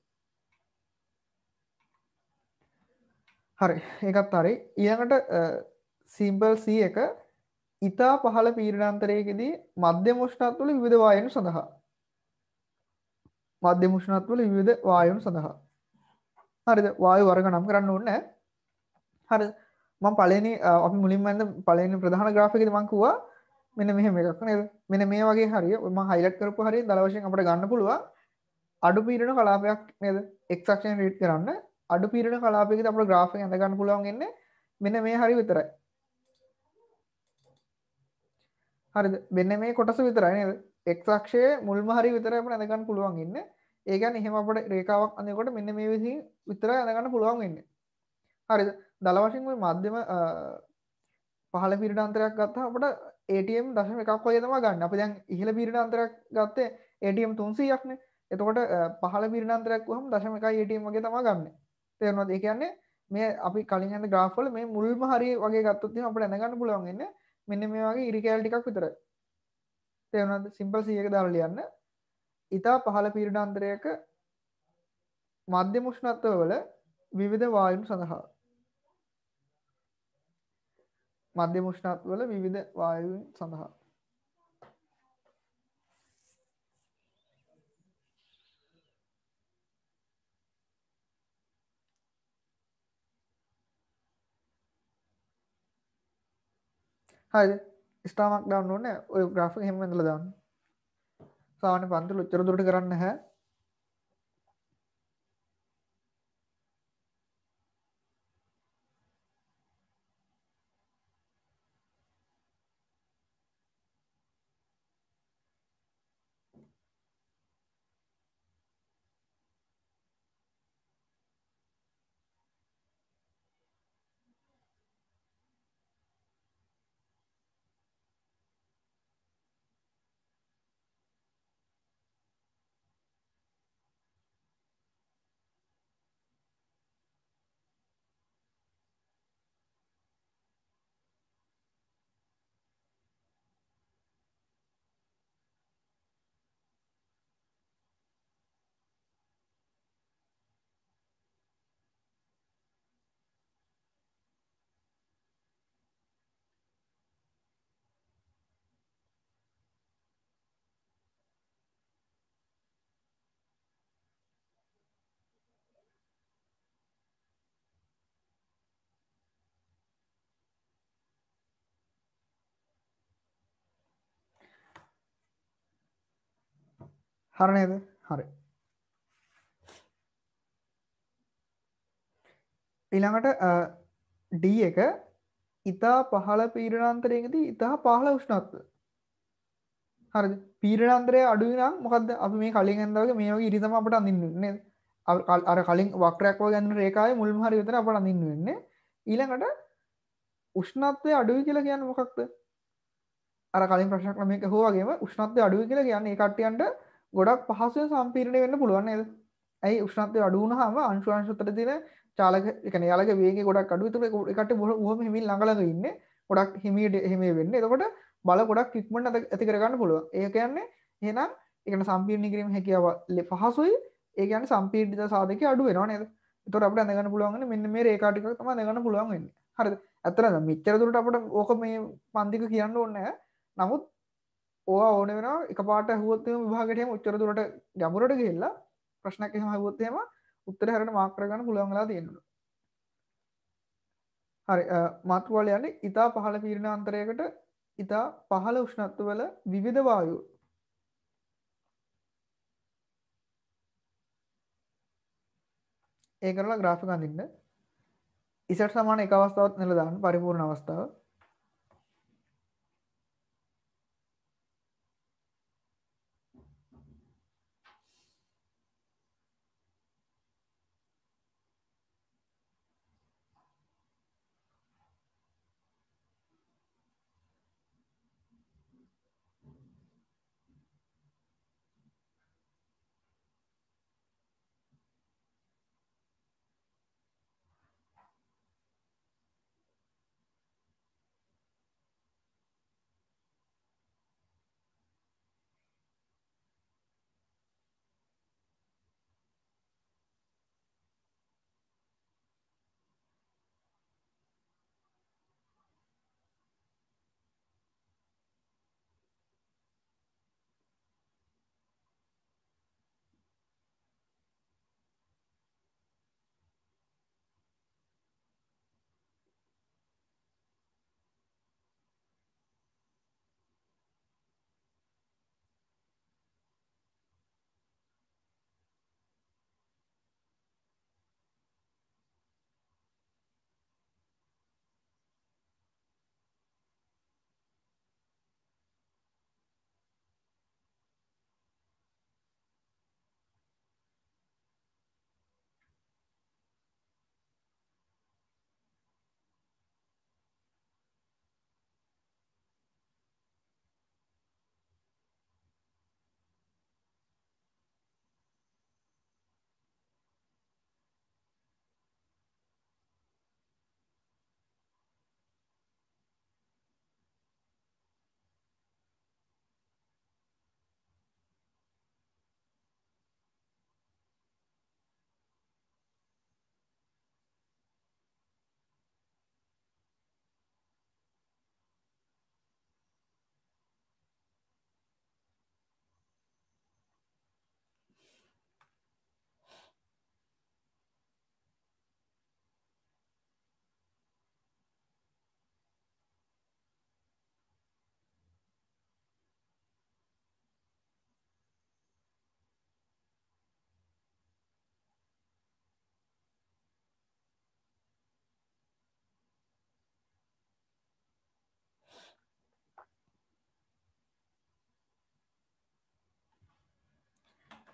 හරි ඒකත් හරි. ඊළඟට සිම්පල් C එක ඉතා පහළ පීඩනාන්තරයකදී මධ්‍යම උෂ්ණත්වවල විවිධ වායුන් සඳහා හරිද වායු වර්ග නම් කරන්න ඕනේ නැහැ. හරිද මම පළවෙනි අපි මුලින්ම ඉඳන් පළවෙනි ප්‍රධාන ග්‍රාෆ් එකේදී මම කිව්වා මෙන්න මෙහෙම එකක් නේද මෙන්න මේ වගේ හරිය මම හයිලයිට් කරපු හරිය දල වශයෙන් අපිට ගන්න පුළුවන් අඩු පීඩන කලාපයක් නේද x අක්ෂයෙන් රීඩ් කරන්න අඩු පීඩන කලාපයකදී අපිට ග්‍රාෆ් එක ඇඳ ගන්න පුළුවන් ඉන්නේ මෙන්න මේ හරිය විතරයි. හරිද මෙන්න මේ කොටස විතරයි නේද x අක්ෂයේ මුල්ම හරිය විතරයි අපිට ඇඳ ගන්න පුළුවන් ඉන්නේ. ඒ කියන්නේ එහෙම අපිට රේඛාවක් අඳිනකොට මෙන්න මේ විදිහින් විතරයි ඇඳ ගන්න පුළුවන් වෙන්නේ. හරිද දල වශයෙන් මේ මධ්‍යම පහළ පීඩනාන්තරයක් ගත්තාම අපිට ATM 0.1ක් වගේ තමයි ගන්න. අපි දැන් ඉහළ පීඩනාන්තරයක් ගත්තේ ATM 300ක් නේ. එතකොට පහළ පීඩනාන්තරයක් වහම 0.1යි ATM වගේ තමයි ගන්න. තේරුණාද? ඒ කියන්නේ මේ අපි කලින් යන graph වල මේ මුල්ම හරිය වගේ ගත්තොත් එහෙනම් අපිට දැනගන්න පුළුවන් වෙන්නේ මෙන්න මේ වගේ ඉරි කැල ටිකක් විතරයි. තේරුණාද? සිම්පල් C එක දාලා ලියන්න. ඊටා පහළ පීඩනාන්තරයක මධ්‍යම උෂ්ණත්වවල විවිධ වායුන් සඳහා හරිද ස්ටාර්මක් දාන්න ඕනේ ඔය graph එක හැම වෙලම දාන්න සාමාන්‍ය පන්තිවල උත්තර දුරට කරන්නේ නැහැ හරි නේද හරි ඊළඟට D එක ඊටා පහළ පීඩනාන්තරයකදී ඊටා පහළ උෂ්ණත්වය හරිද පීඩනාන්තරය අඩුයි නම් මොකද්ද අපි මේ කලින් අඳා වගේ මේ වගේ ඉරි තමයි අපිට අඳින්න වෙන්නේ නේද අර කලින් වක්‍රයක් වගේ අඳින රේඛාවේ මුල්ම හරිය විතර අපිට අඳින්න වෙන්නේ ඊළඟට උෂ්ණත්වය අඩුයි කියලා කියන්නේ මොකක්ද අර කලින් ප්‍රශ්නයක් නම් මේක හොවාගේම උෂ්ණත්වය අඩුයි කියලා කියන්නේ ඒ කට්ටියන්ට ගොඩක් පහසුවෙන් සම්පීඩනය වෙන්න පුළුවන් නේද? ඇයි උෂ්ණත්වය අඩු වුණාම අංශු අතර තියෙන චාලක ඒ කියන්නේ යාලගේ වේගය ගොඩක් අඩුයි. ඒකට ඒ කට්ටිය බොහොම හිමින් ළඟ ළඟ ඉන්නේ. ගොඩක් හිමේ වෙන්නේ. එතකොට බල ගොඩක් ඉක්මනට ඇති කර ගන්න පුළුවන්. ඒ කියන්නේ එහෙනම් ඒ කියන්නේ සම්පීඩනය කිරීම හැකියාව පහසුයි. ඒ කියන්නේ සම්පීඩිත සාධකයේ අඩු වෙනවා නේද? එතකොට අපිට අඳගන්න පුළුවන් වෙන්නේ මෙන්න මේ රේඛා ටික තමයි අඳගන්න පුළුවන් වෙන්නේ. හරිද? ඇත්තටම මෙච්චර දුරට අපිට ඕක මේ පන්තික කියන්න ඕනේ නැහැ. නමුත් ඕවා ඕන වෙනවා එකපාරට ඇහුවොත් එහෙම විභාගයට එහෙම උත්තර දුරට ගැඹුරට ගිහිල්ලා ප්‍රශ්නයක් එහෙම අහුවොත් එහෙම උත්තර හැරෙන්න මාක් කරගන්න පුළුවන් වෙලා තියෙනවා. හරි මාතෘකාවල යන්නේ ඊටා පහළ පීඩනාන්තරයකට ඊටා පහළ උෂ්ණත්වවල විවිධ වායු ඒ කරලා graph එක අඳින්න. ඉසට සමාන එක අවස්ථාවක් නෙලා දාන්න පරිපූර්ණ අවස්ථාව.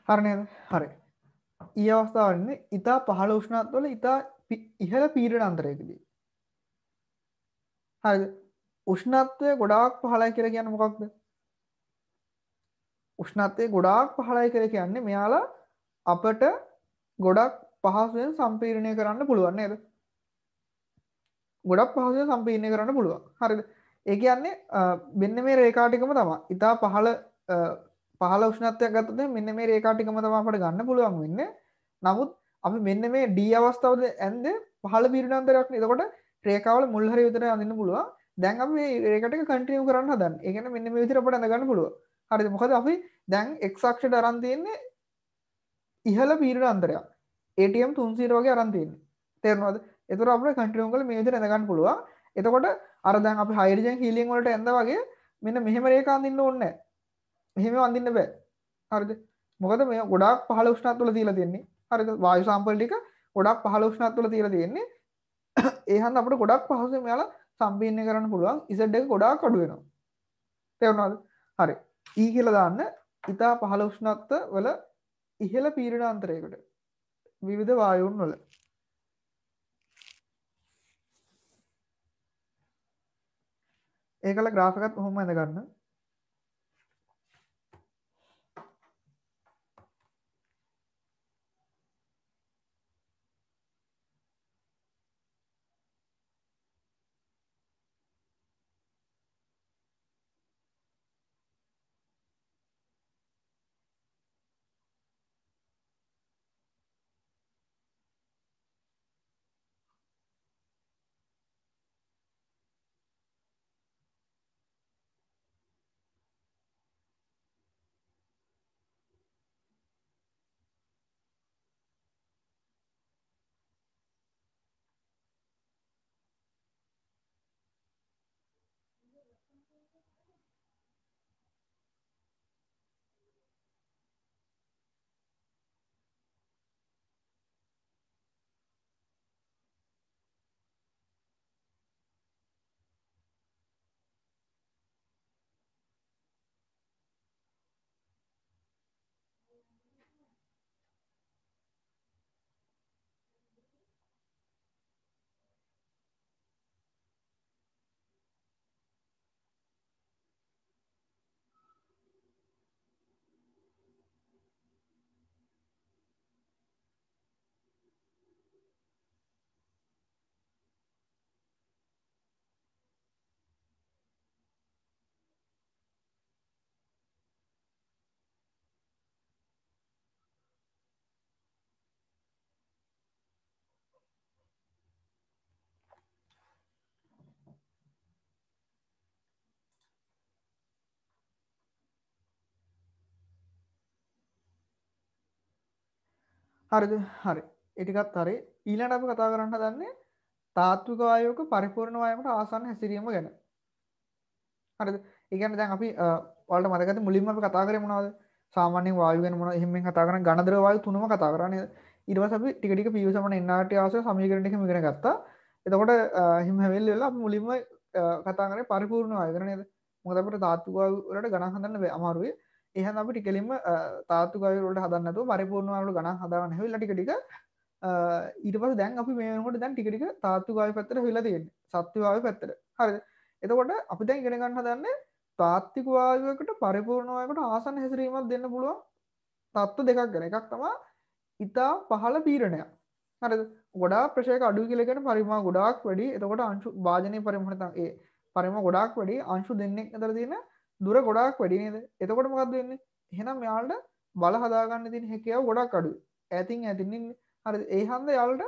හරි නේද? හරි. ඊ අවස්ථාවන්නේ ඊතා පහළ උෂ්ණත්වවල ඊතා ඉහළ පීඩන අන්තරයකදී. හරිද? උෂ්ණත්වය ගොඩාක් පහළයි කියලා කියන්නේ මොකක්ද? උෂ්ණත්වය ගොඩාක් පහළයි කියලා කියන්නේ මෙයාලා අපට ගොඩක් පහසුවෙන් සම්පීඩනය කරන්න පුළුවන් නේද? ගොඩක් පහසුවෙන් සම්පීඩනය කරන්න පුළුවන්. හරිද? ඒ කියන්නේ මෙන්න මේ රේඛා ටිකම තමයි. ඊටා පහළ උෂ්ණත්වයක් ගත්තොත් මෙන්න මේ රේඛා ටිකම තමයි අපට ගන්න පුළුවන් වෙන්නේ. නමුත් අපි මෙන්න මේ D අවස්ථාවද ඇන්දේ පහළ පීඩනාන්තරයක් නේ. එතකොට රේඛාවල මුල් හරිය විතරයි අඳින්න පුළුවන්. දැන් අපි මේ රේඛා ටික කන්ටිනියු කරන්න හදන්නේ. ඒ කියන්නේ මෙන්න මේ විදිහට අපට අඳ ගන්න පුළුවන්. හරිද? මොකද අපි දැන් x අක්ෂයට අරන් තියෙන්නේ ඉහළ පීඩනාන්තරයක්. ATM 300 වගේ අරන් තියෙන්නේ. තේරෙනවද? ඒතර අපිට කන්ටිනියු කරලා මේ විදිහට අඳ ගන්න පුළුවන්. එතකොට අර දැන් අපි හයිඩ්‍රජන් හීලියම් වලට ඇඳා වගේ මෙන්න මෙහෙම රේඛා අඳින්න ඕනේ නැහැ. මෙහෙම අඳින්න බෑ. හරිද? මොකද මේ ගොඩාක් පහළ උෂ්ණත්වවල තියලා තියෙන්නේ. හරිද? වායු සාම්පල් ටික ගොඩක් පහළ උෂ්ණත්වවල තියලා තියෙන්නේ. ඒ හන්ද අපිට ගොඩක් පහසුවෙන් මෙයාලා සම්පීඩනය කරන්න පුළුවන්. Z එක ගොඩාක් අඩු වෙනවා. තේරුණාද? හරි. E කියලා දාන්න ඉතා පහළ උෂ්ණත්ව වල ඉහළ පීඩනාන්තරයකට විවිධ වායුන් වල. ඒකල ග්‍රාෆ් එකත් කොහොම ඇඳ ගන්න. හරිද? හරි. ඒ ටිකත් හරි. ඊළඟට අපි කතා කරන්න හදන්නේ තාත්වික වායුවක පරිපූර්ණ වායුවකට ආසන්න හැසිරීම ගැන. හරිද? ඒ කියන්නේ දැන් අපි ඔයාලට මතකද මුලින්ම අපි කතා කරේ මොනවද? සාමාන්‍යයෙන් වායු ගැන මොනවද? එහෙම කතා කරන්නේ ඝන ද්‍රව වායු තුනම කතා කරා නේද? ඊට පස්සේ අපි ටික ටික PV සමන NRT ආශ්‍රය සමීකරණ ටිකම ඉගෙන ගත්තා. එතකොට එහෙම හැවෙල්ල අපි මුලින්ම කතා කරේ පරිපූර්ණ වායු ගැන නේද? මොකද අපිට තාත්වික වායු වලට ගණන් හදන්න අමාරුයි. එහෙනම් අපි ටිකලින්ම තාත්වික වායු වලට හදන්න නැතුව පරිපූර්ණ වායු වල ගණන් හදාගන්න හැවිලා ටික ටික ඊට පස්සේ දැන් අපි මේ වෙනකොට දැන් ටික ටික තාත්වික වායු පැත්තට වෙලා තියෙන්නේ. සත්ත්ව වායු පැත්තට. හරිද? එතකොට අපි දැන් ඉගෙන ගන්න හදන්නේ තාත්වික වායුවකට පරිපූර්ණ වායුවකට ආසන්න හැසිරීමක් දෙන්න පුළුවන් තත්ත්ව දෙකක් ගැන. එකක් තමයි ඉතා පහළ පීඩනයක්. හරිද? ගොඩාක් ප්‍රෙෂර් එක අඩුයි කියලා කියන පරිමාණ ගොඩාක් වැඩි. එතකොට අංශු වාජනීය පරිමාණ නැත්නම් ඒ පරිමාණ ගොඩාක් වැඩි. අංශු දෙන්නෙක් අතර තියෙන දුර ගොඩාක් වැඩි නේද? එතකොට මොකද්ද වෙන්නේ? එහෙනම් මෙයාලට බල හදාගන්න තියෙන හැකියාව ගොඩක් අඩුයි. ඈතින් ඈතින් ඉන්නේ. හරිද? ඒ හන්ද යාලට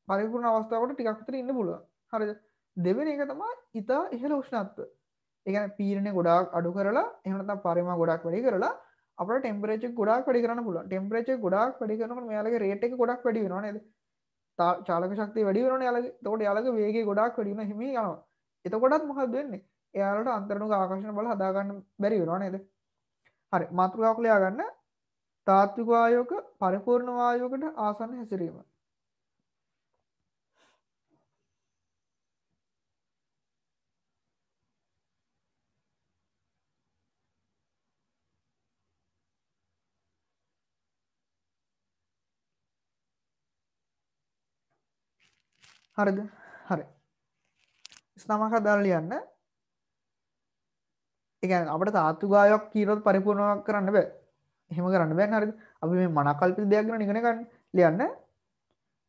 පරිපූර්ණ අවස්ථාවකට ටිකක් විතර ඉන්න පුළුවන්. හරිද? දෙවෙනි එක තමයි ඉතා ඉහළ උෂ්ණත්ව. ඒ කියන්නේ පීඩනය ගොඩාක් අඩු කරලා එහෙම නැත්නම් පරිමාණ ගොඩාක් වැඩි කරලා අපිට ටෙම්පරේචර් එක ගොඩාක් වැඩි කරන්න පුළුවන්. ටෙම්පරේචර් ගොඩාක් වැඩි කරනකොට මෙයාලගේ රේට් එක ගොඩක් වැඩි වෙනවා නේද? චාලක ශක්තිය වැඩි වෙනවනේ යාලගේ. එතකොට යාලගේ වේගය ගොඩාක් වැඩි වෙනවා. හිමී යනවා. එතකොටත් මොකද වෙන්නේ? එයාලට අන්තර්මුඛ ආකර්ෂණ බල හදාගන්න බැරි වෙනවා නේද? හරි. මාතෘකාවක් ලියා ගන්න. තාත්වික වායුවක පරිපූර්ණ වායුවකට ආසන්න හැසිරීම. හරිද? හරි. ස්නමක දාලා ලියන්න. ඒ කියන්නේ අපිට තාත්වික වායුවක් කීරොත් පරිපූර්ණවක් කරන්න බෑ. එහෙම කරන්න බෑනේ හරිද? අපි මේ මනකල්පිත දෙයක් ගැන ඉගෙන ගන්න. ලියන්න.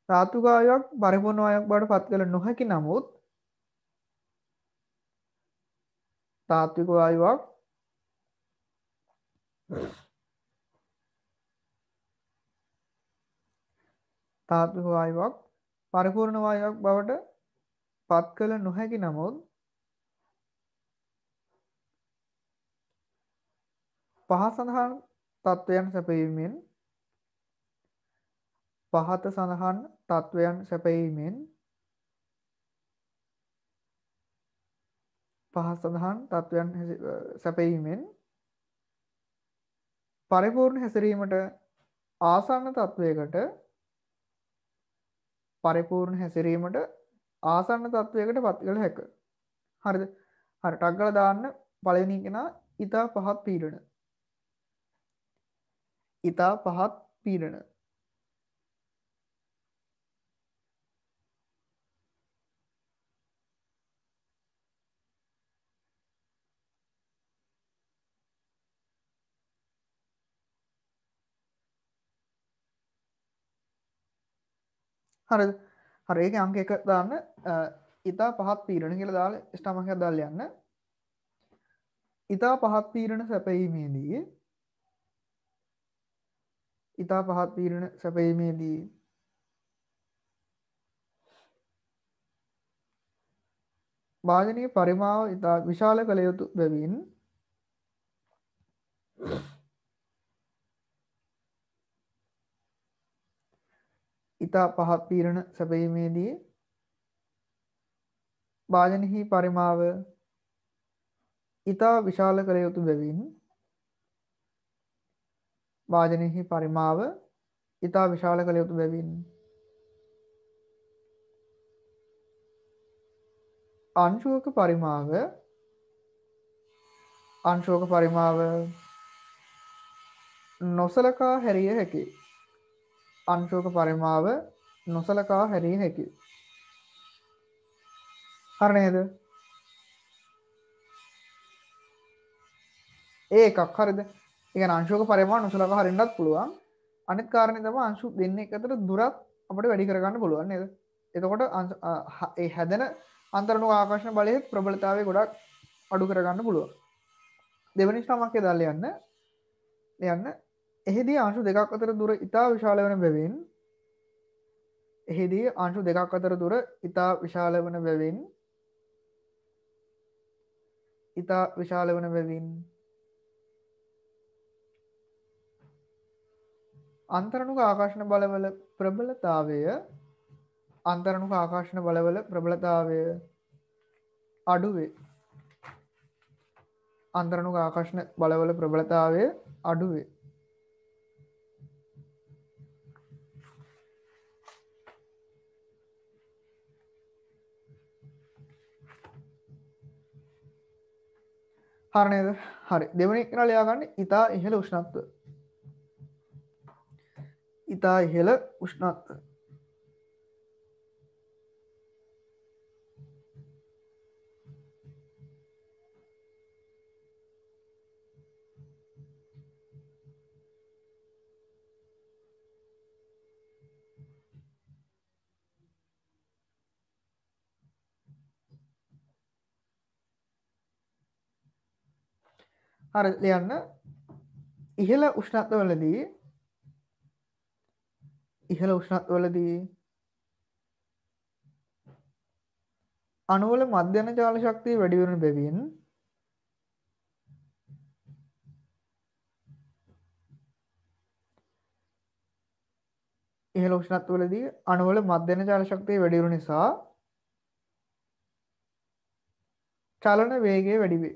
තාත්වික වායුවක් පරිපූර්ණ වායුවක් බවට පත් කළ නොහැකි නමුත් තාත්වික වායුවක් තාත්වික වායුවක් පරිපූර්ණ වායුවක් බවට පත් කළ නොහැකි නමුත් පහත සඳහන් තත්වයන් සැපයීමෙන් පහත සඳහන් තත්වයන් සැපයීමෙන් පහත සඳහන් තත්වයන් සැපයීමෙන් පරිපූර්ණ හැසිරීමට ආසන්න තත්වයකට පරිපූර්ණ හැසිරීමට ආසන්න තත්වයකට පත් කළ හැක. හරිද? හරි ටක් ගාලා දාන්න පළවෙනි කෙනා ඊතා පහත් පීඩන. ඊතා පහත් පීඩන. හරිද? හරි ඒකේ අංක 1 දාන්න ඊතා පහත් පීඩන කියලා දාලා ස්ටමක් එකක් දාලා යන්න. ඊතා පහත් පීඩන සැපයීමේදී ඊතා පහත් පීඩන සැපයීමේදී වාදනීය පරිමාව ඊතා විශාල කළ යුතු බැවින් ඊතා පහත් පීඩන සැපයීමේදී වාදනීය පරිමාව ඊතා විශාල කළ යුතු බැවින් වාදනීය පරිමාව ඊතා විශාල කළ යුතු බැවින් අංශුවක පරිමාව නොසලකා හැරිය හැකියි. අංශුවක පරිමාව නොසලකා හැරිය හැකියි. හරි නේද? ඒ එකක් හරිද? ඒ කියන්නේ අංශුවක පරිමාව නොසලකා හරින්නත් පුළුවන්. අනිත් කාරණේ තමයි අංශු දෙන්නේ එක අතර දුරත් අපිට වැඩි කරගන්න පුළුවන් නේද? එතකොට ඒ හැදෙන අන්තර්ණු ආකර්ෂණ බලයේ ප්‍රබලතාවය ගොඩක් අඩු කරගන්න පුළුවන්. දෙවෙනි ශ්‍රමකයේ දාලා යන්න එහිදී අංශු දෙකක් අතර දුර ඉතා විශාල වන බැවින් එහිදී අංශු දෙකක් අතර දුර ඉතා විශාල වන බැවින් අන්තර්ණුක ආකර්ෂණ බලවල ප්‍රබලතාවය අඩු වේ. අන්තර්ණුක ආකර්ෂණ බලවල ප්‍රබලතාවය අඩු වේ. හරි නේද? හරි. දෙවෙනි එක ලියා ගන්න ඉතා ඉහළ උෂ්ණත්ව. ඉතා ඉහළ උෂ්ණත්ව. හරි ලියන්න ඉහළ උෂ්ණත්වවලදී අණුවල මධ්‍යන ජාල ශක්තිය වැඩි වෙන බැවින් ඉහළ උෂ්ණත්වවලදී අණුවල මධ්‍යන ජාල ශක්තිය වැඩි වෙන නිසා චලන වේගය වැඩි වේ.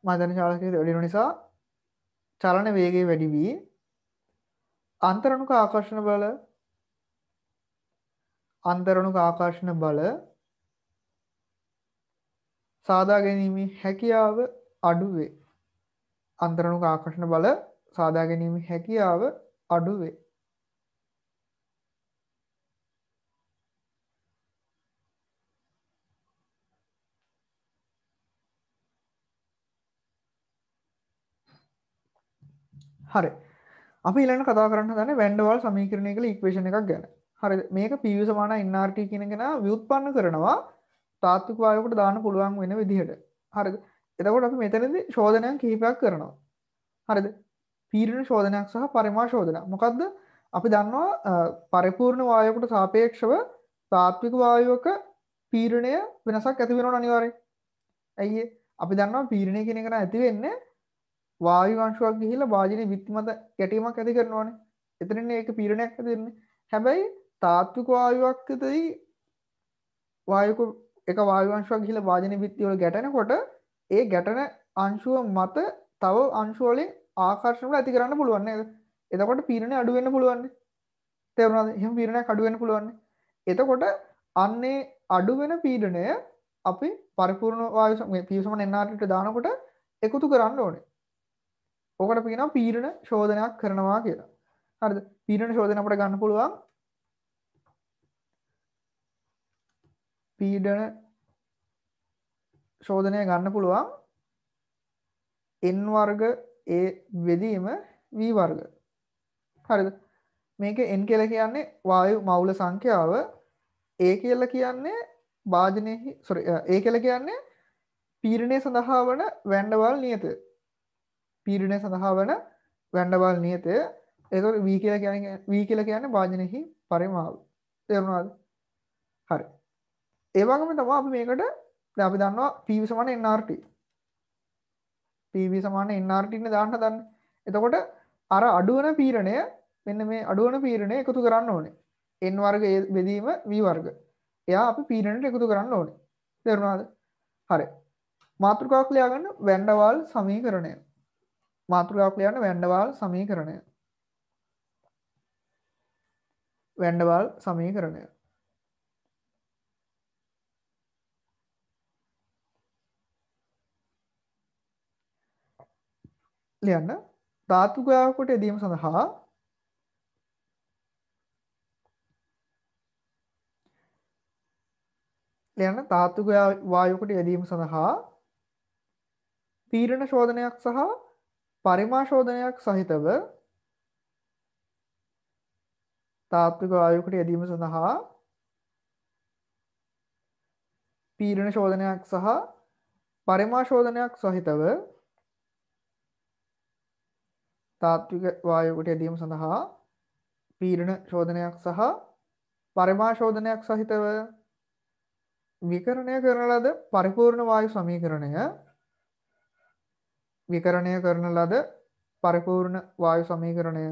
මධ්‍යන ජාල ශක්තිය වැඩි වෙන නිසා චලන වේගය වැඩි වී අන්තර්ණුක ආකර්ෂණ බල සාදා ගැනීමේ හැකියාව අඩු වේ. අන්තරණුක ආකර්ෂණ බල සාදා ගැනීමේ හැකියාව අඩු වේ. හරි. අපි ඊළඟට කතා කරන්න හදන්නේ වැන් ඩර් වාල් සමීකරණය කියලා ඉක්වේෂන් එකක් ගැන. හරිද? මේක PV සමාන nRT කියන කෙනා ව්‍යුත්පන්න කරනවා තාත්වික වායුවකට දාන්න පුළුවන් වෙන විදිහට. හරිද? එතකොට අපි මෙතනදී ශෝධනයන් කිහිපයක් කරනවා. හරිද? පීඩන ශෝධනයක් සහ පරිමා ශෝධනයක්. මොකද්ද? අපි දන්නවා පරිපූර්ණ වායුවකට සාපේක්ෂව තාත්වික වායුවක පීඩනය වෙනසක් ඇති වෙනවනේ අනිවාර්යයෙන්. ඇයි ඒ? අපි දන්නවා පීඩනය කියන එක ඇති වෙන්නේ වායු අංශුවක් ගිහිල්ලා වාජනයේ බිත්ති මත ගැටීමක් ඇති කරනවානේ. එතනනේ ඒක පීඩනයක් ඇති වෙන්නේ. හැබැයි තාත්වික වායුවකදී වායුක එක වායු අංශුවක් ගිහිල්ලා වාජනයේ බිත්ති වල ගැටෙනකොට ඒ ගැටෙන අංශුව මත තව අංශු වලින් ආකර්ෂණ වල ඇති කරන්න පුළුවන් නේද? එතකොට පීඩනය අඩු වෙන්න පුළුවන්. තේරුණාද? එහෙනම් පීඩනයක් අඩු වෙන්න පුළුවන්. එතකොට අන්නේ අඩු වෙන පීඩනය අපි පරිපූර්ණ වායු PV සමාන nRT ට දානකොට එකතු කරන්න ඕනේ. ඕකට අපි කියනවා පීඩන ශෝධනයක් කරනවා කියලා. හරිද? පීඩන ශෝධන අපිට ගන්න පුළුවන් පීඩන ශෝධනය ගන්න පුළුවන් n වර්ග a බෙදීම v වර්ග. හරිද? මේක n කියලා කියන්නේ වායු මවුල සංඛ්‍යාව, a කියලා කියන්නේ වාජනයේ a කියලා කියන්නේ පීඩනය සඳහා වන වැන් ඩර් වාල් නියතය. පීඩනය සඳහා වන වැන් ඩර් වාල් නියතය. ඒතකොට v කියලා කියන්නේ වාජනයේ පරිමාව. තේරුණාද? හරි. ඒ වගේම තමයි අපි මේකට දැන් අපි දන්නවා PV සමාන nRT. PV සමාන nRT නේ දාන්න හදන්නේ. එතකොට අර අඩුවන පීඩනය මෙන්න මේ අඩුවන පීඩනය එකතු කරන්න ඕනේ. n වර්ග බෙදීම v වර්ග. එයා අපි පීඩනයට එකතු කරන්න ඕනේ. තේරුණාද? හරි. මාතෘකාවක් ලියාගන්න වැන් ඩර් වාල් සමීකරණය. මාතෘකාවක් ලියන්න වැන් ඩර් වාල් සමීකරණය. වැන් ඩර් වාල් සමීකරණය. ලියන්න ධාතුක වායුවකට යෙදීම සඳහා ලියන්න ධාතුක වායුවකට යෙදීම සඳහා පීඩන ශෝධනයක් සහ පරිමා ශෝධනයක් සහිතව තාත්වික වායුවකට යෙදීම සඳහා පීඩන ශෝධනයක් සහ පරිමා ශෝධනයක් සහිතව තාත්වික වායුවකට යෙදීම සඳහා පීඩන ශෝධනයක් සහ පරිමා ශෝධනයක් සහිතව විකරණය කරන ලද පරිපූර්ණ වායු සමීකරණය විකරණය කරන ලද පරිපූර්ණ වායු සමීකරණය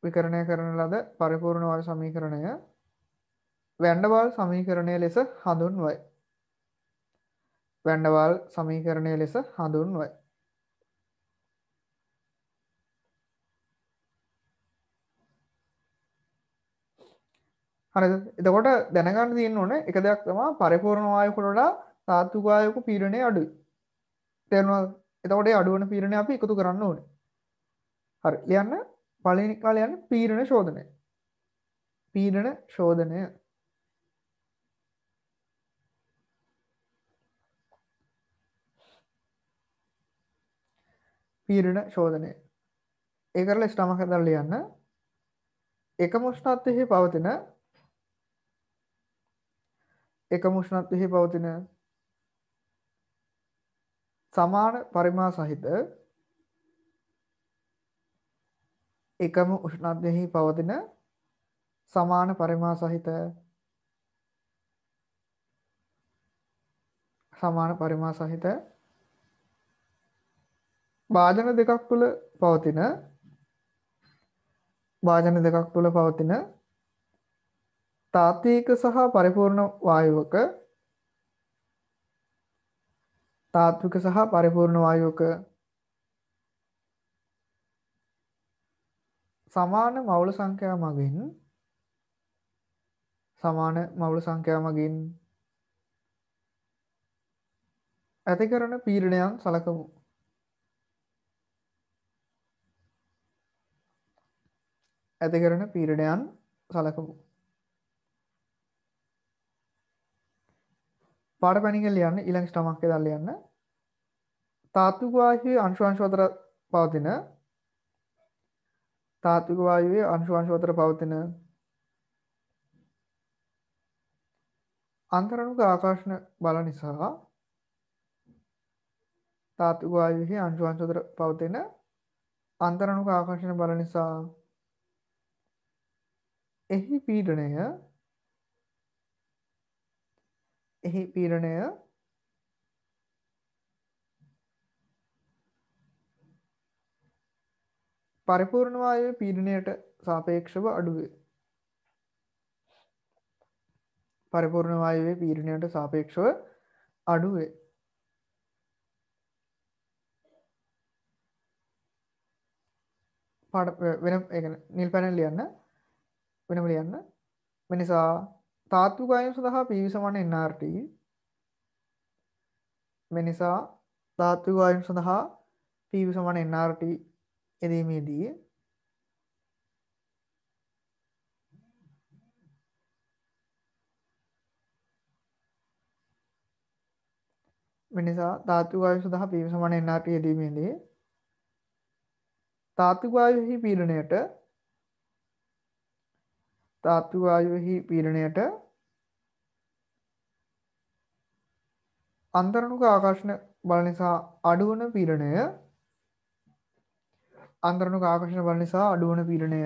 විකරණය කරන ලද පරිපූර්ණ වායු සමීකරණය වැන් ඩර් වාල් සමීකරණය ලෙස හඳුන්වයි. වැන් ඩර් වාල් සමීකරණය ලෙස හඳුන්වයි. හරිද? එතකොට දැනගන්න තියෙන්න ඕනේ එක දෙයක් තමයි පරිපූර්ණ වායුවකට වඩා තාත්වික වායුවක පීඩනය අඩුයි. තේරුණාද? එතකොට ඒ අඩුවන පීඩනය අපි එකතු කරන්න ඕනේ. හරි. ලියන්න පළවෙනි කාලේ යන්න පීඩන ශෝධනය. පීඩන ශෝධනය. පීඩන ශෝධනය. ඒ කරලා ස්ටමක් හදලා ලියන්න. එකම උෂ්ණත්වයේ පවතින සමාන පරිමා සහිත එකම උෂ්ණත්වයේ පවතින සමාන පරිමා සහිත වාදන දෙකක් තුල පවතින තාත්වික සහ පරිපූර්ණ වායුවක සමාන මවුල සංඛ්‍යාව මගින් සමාන මවුල සංඛ්‍යා මගින් ඇති කරන පීඩනයන් සලකමු. ඇති කරන පීඩනයන් සලකමු. පාඩ පැණිකල් ලියන්න ඊළඟ ස්ටමක් එකේ දාලා ලියන්න. තාත්වික වායුවේ අංශු අතර පවතින තාත්වික වායුවේ අංශු අතර පවතින අන්තරණුක ආකර්ෂණ බල නිසා තාත්වික වායුවේ අංශු අතර පවතින අන්තරණුක ආකර්ෂණ බල නිසා එහි පීඩනය පරිපූර්ණ වායුවේ පීඩනයට සාපේක්ෂව අඩු වේ. පරිපූර්ණ වායුවේ පීඩනයට සාපේක්ෂව අඩු වේ. වෙනම ඒ කියන්නේ නිල් පැනෙල් ලියන්න වෙනම ලියන්න. මේ නිසා තාත්වික වායුව සඳහා PV සමාන nRT. මේ නිසා තාත්වික වායුව සඳහා PV සමාන nRT එදීමේදී තාත්වික වායුව සඳහා PV සමාන nRT එදීමේදී තාත්වික වායුවෙහි පීඩනයට අන්තරණුක ආකර්ෂණ බල නිසා අඩුවන පීඩනය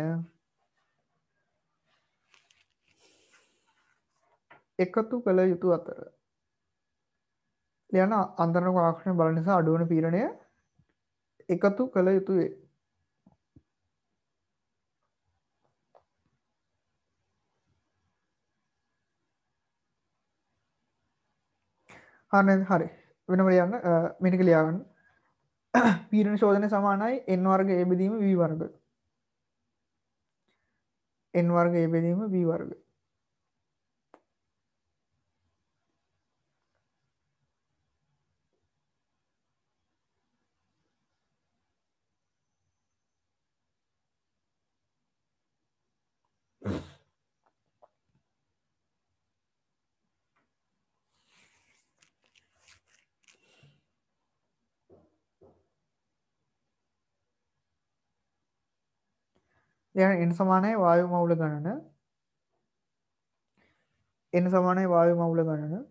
එකතු කළ යුතු අතර ලියන අන්තරණුක ආකර්ෂණ බල නිසා අඩුවන පීඩනය එකතු කළ යුතුය. හරි වෙනම ලියන්න මේක ලියාගන්න. පීඩන ශෝධනය සමානයි n වර්ග a බෙදීම v වර්ග. n වර්ග a බෙදීම v වර්ග. n සමානයි වායු මවුල ගණන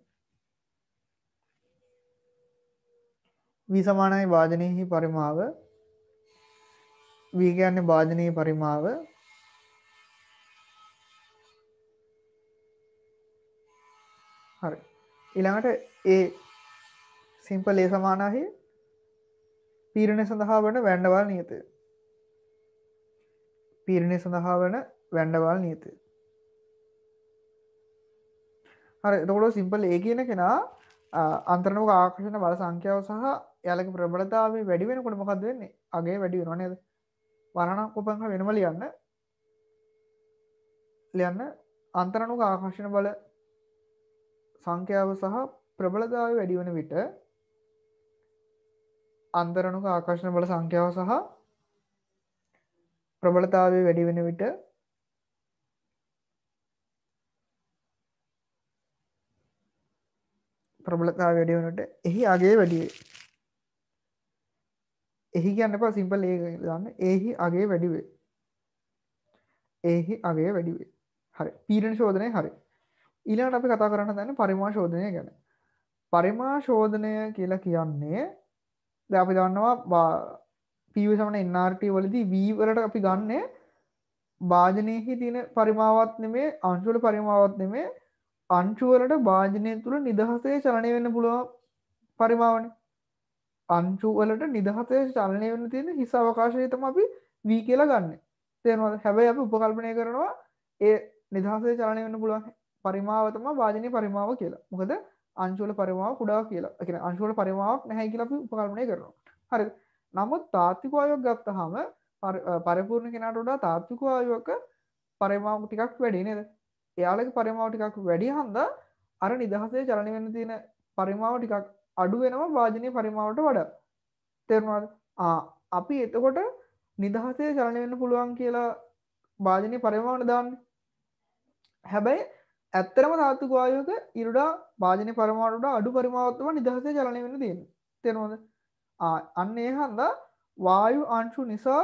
v සමානයි වාදනයේහි පරිමාව v කියන්නේ වාදනයේ පරිමාව හරි ඊළඟට a සිම්පල් a සමානයි පීඩනය සඳහා වන වැන්ඩවාල් නියතය. හරි එතකොට සිම්පල් a කියන කෙනා අන්තරණුක ආකර්ෂණ බල සංඛ්‍යාව සහ එයාලගේ ප්‍රබලතාවය වැඩි වෙනකොට මොකද වෙන්නේ? අගේ වැඩි වෙනව නේද? වර්ණනාත්මක උපංග වෙනම ලියන්න අන්තරණුක ආකර්ෂණ බල සංඛ්‍යාව සහ ප්‍රබලතාවය වැඩි වෙන විට අන්තරණුක ආකර්ෂණ බල සංඛ්‍යාව සහ ප්‍රබලතාවය වැඩි වෙන විට එහි අගය වැඩි වේ. එහි කියන්න එපා සිම්පල් a දාන්න. එහි අගය වැඩි වේ. හරි. පීඩන ශෝධනය හරි. ඊළඟට අපි කතා කරන්න හදන්නේ පරිමාණ ශෝධනය ගැන. පරිමාණ ශෝධනය කියලා කියන්නේ දැන් අපි දන්නවා PV සමාන nRT වලදී v වලට අපි ගන්න භාජනයේහි තියෙන පරිමාවත් නෙමෙයි අංශු වල පරිමාවත් නෙමෙයි අංශු වලට භාජනය තුල නිදහසේ චලනය වෙන්න පුළුවන් පරිමාවනේ. අංශු වලට නිදහසේ චලනය වෙන්න තියෙන හිස් අවකාශය තමයි අපි v කියලා ගන්නෙ. තේරෙනවද? හැබැයි අපි උපකල්පනය කරනවා ඒ නිදහසේ චලනය වෙන්න පුළුවන් පරිමාව තමයි භාජනීය පරිමාව කියලා. මොකද අංශු වල පරිමාව කුඩා කියලා. ඒ කියන්නේ අංශු වල පරිමාවක් නැහැ කියලා අපි උපකල්පනය කරනවා. හරිද? නමුත් තාත්වික වායුවක් ගත්තාම පරිපූර්ණ කෙනාට වඩා තාත්වික වායුවක පරිමාව ටිකක් වැඩි නේද? එයාලගේ පරිමාව ටිකක් වැඩි හන්දා අර නිදහසේ චලනය වෙන්න තියෙන පරිමාව ටිකක් අඩු වෙනවා වාජනීය පරිමාවට වඩා. තේරුණාද? අපි එතකොට නිදහසේ චලනය වෙන්න පුළුවන් කියලා වාජනීය පරිමාවට දාන්නේ. හැබැයි ඇත්තරම ධාතුක වායුවක ඉරුඩා වාජනීය පරිමාවට වඩා අඩු පරිමාවක් තමයි නිදහසේ චලනය වෙන්න තියෙන්නේ. තේරුණාද? අන්න ඒ හන්දා වායු අංශු නිසා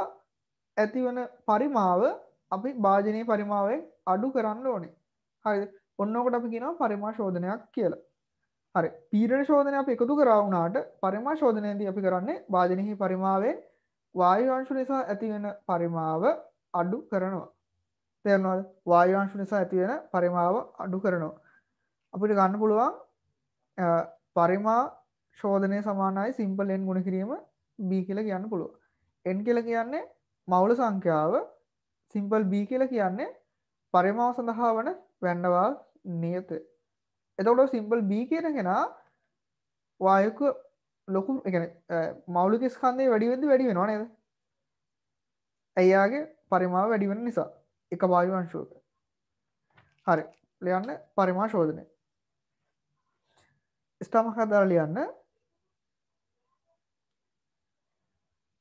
ඇතිවන පරිමාව අපි වාජනීය පරිමාවෙන් අඩු කරන්න ඕනේ. හරිද? ඔන්න ඔකට අපි කියනවා පරිමා ශෝධනයක් කියලා. හරි. පීඩන ශෝධනය අපි එකතු කරා වුණාට පරිමා ශෝධනයේදී අපි කරන්නේ වාජනීය පරිමාවෙන් වායු අංශු නිසා ඇතිවෙන පරිමාව අඩු කරනවා. තේරුණාද? වායු අංශු නිසා ඇතිවෙන පරිමාව අඩු කරනවා. අපිට ගන්න පුළුවන් පරිමා ශෝධනය සමානයි සිම්පල් n ගුණ කිරීම b කියලා කියන්න පුළුවන්. n කියලා කියන්නේ මවුල සංඛ්‍යාව, සිම්පල් b කියලා කියන්නේ පරිමාව සඳහා වන වැන්නවා නියත. එතකොට සිම්පල් b කියන කෙනා වායුක ලොකු ඒ කියන්නේ මෞලික ස්කන්ධය වැඩි වෙද්දි වැඩි වෙනව නේද? එයාගේ පරිමාව වැඩි වෙන නිසා එක වායු අංශුවක. හරි. ලියන්න පරිමා ශෝධනය. ස්ටමක් හදාලා ලියන්න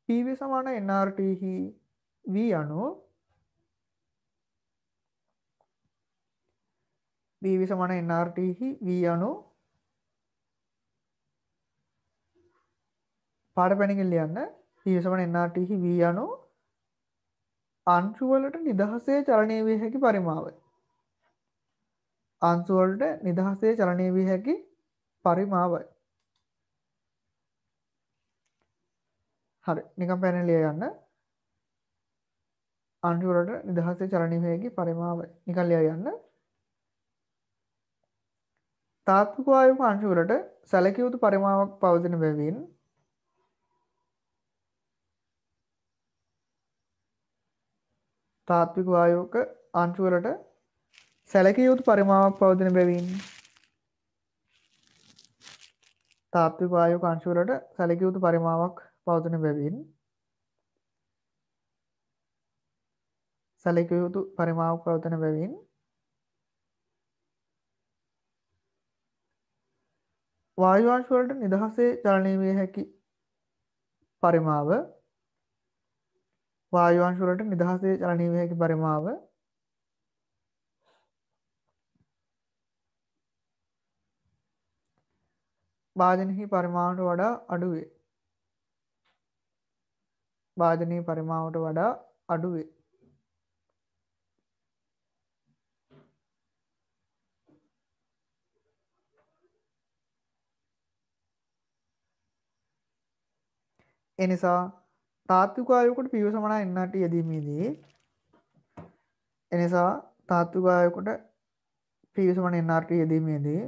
PV සමාන nRT හි V අණු PV සමාන nRT හි V අණු පාඩ පැණිකින් ලියන්න PV සමාන nRT හි V අණු අංශු වලට නිදහසේ චලනය විය හැකි පරිමාවයි. අංශු වලට නිදහසේ චලනය විය හැකි පරිමාවයි. හරි. නිකම් පැන ලියන්න. අංශු වලට නිදහසේ චලනය විය හැකි පරිමාවයි. නිකන් ලියන්න. තාත්වික වායුක අංශු වලට සැලකිය යුතු පරිමාවක් පවතින බැවින් තාත්වික වායුක අංශු වලට සැලකිය යුතු පරිමාවක් පවතින බැවින් තාත්වික වායුක අංශු වලට සැලකිය යුතු පරිමාවක් පවතින බැවින් සැලකිය යුතු පරිමාවක් පවතින බැවින් වායු අංශු වලට නිදහසේ චලනය විය හැකි පරිමාව වායු අංශු වලට නිදහසේ චලනය විය හැකි පරිමාව වාජනීය පරිමාවට වඩා අඩු වේ. වාජනීය පරිමාවට වඩා අඩු වේ. එනිසා තාත්වික වායුවකට PV සමාන nRT යෙදීමේදී එනිසා තාත්වික වායුවකට PV සමාන nRT යෙදීමේදී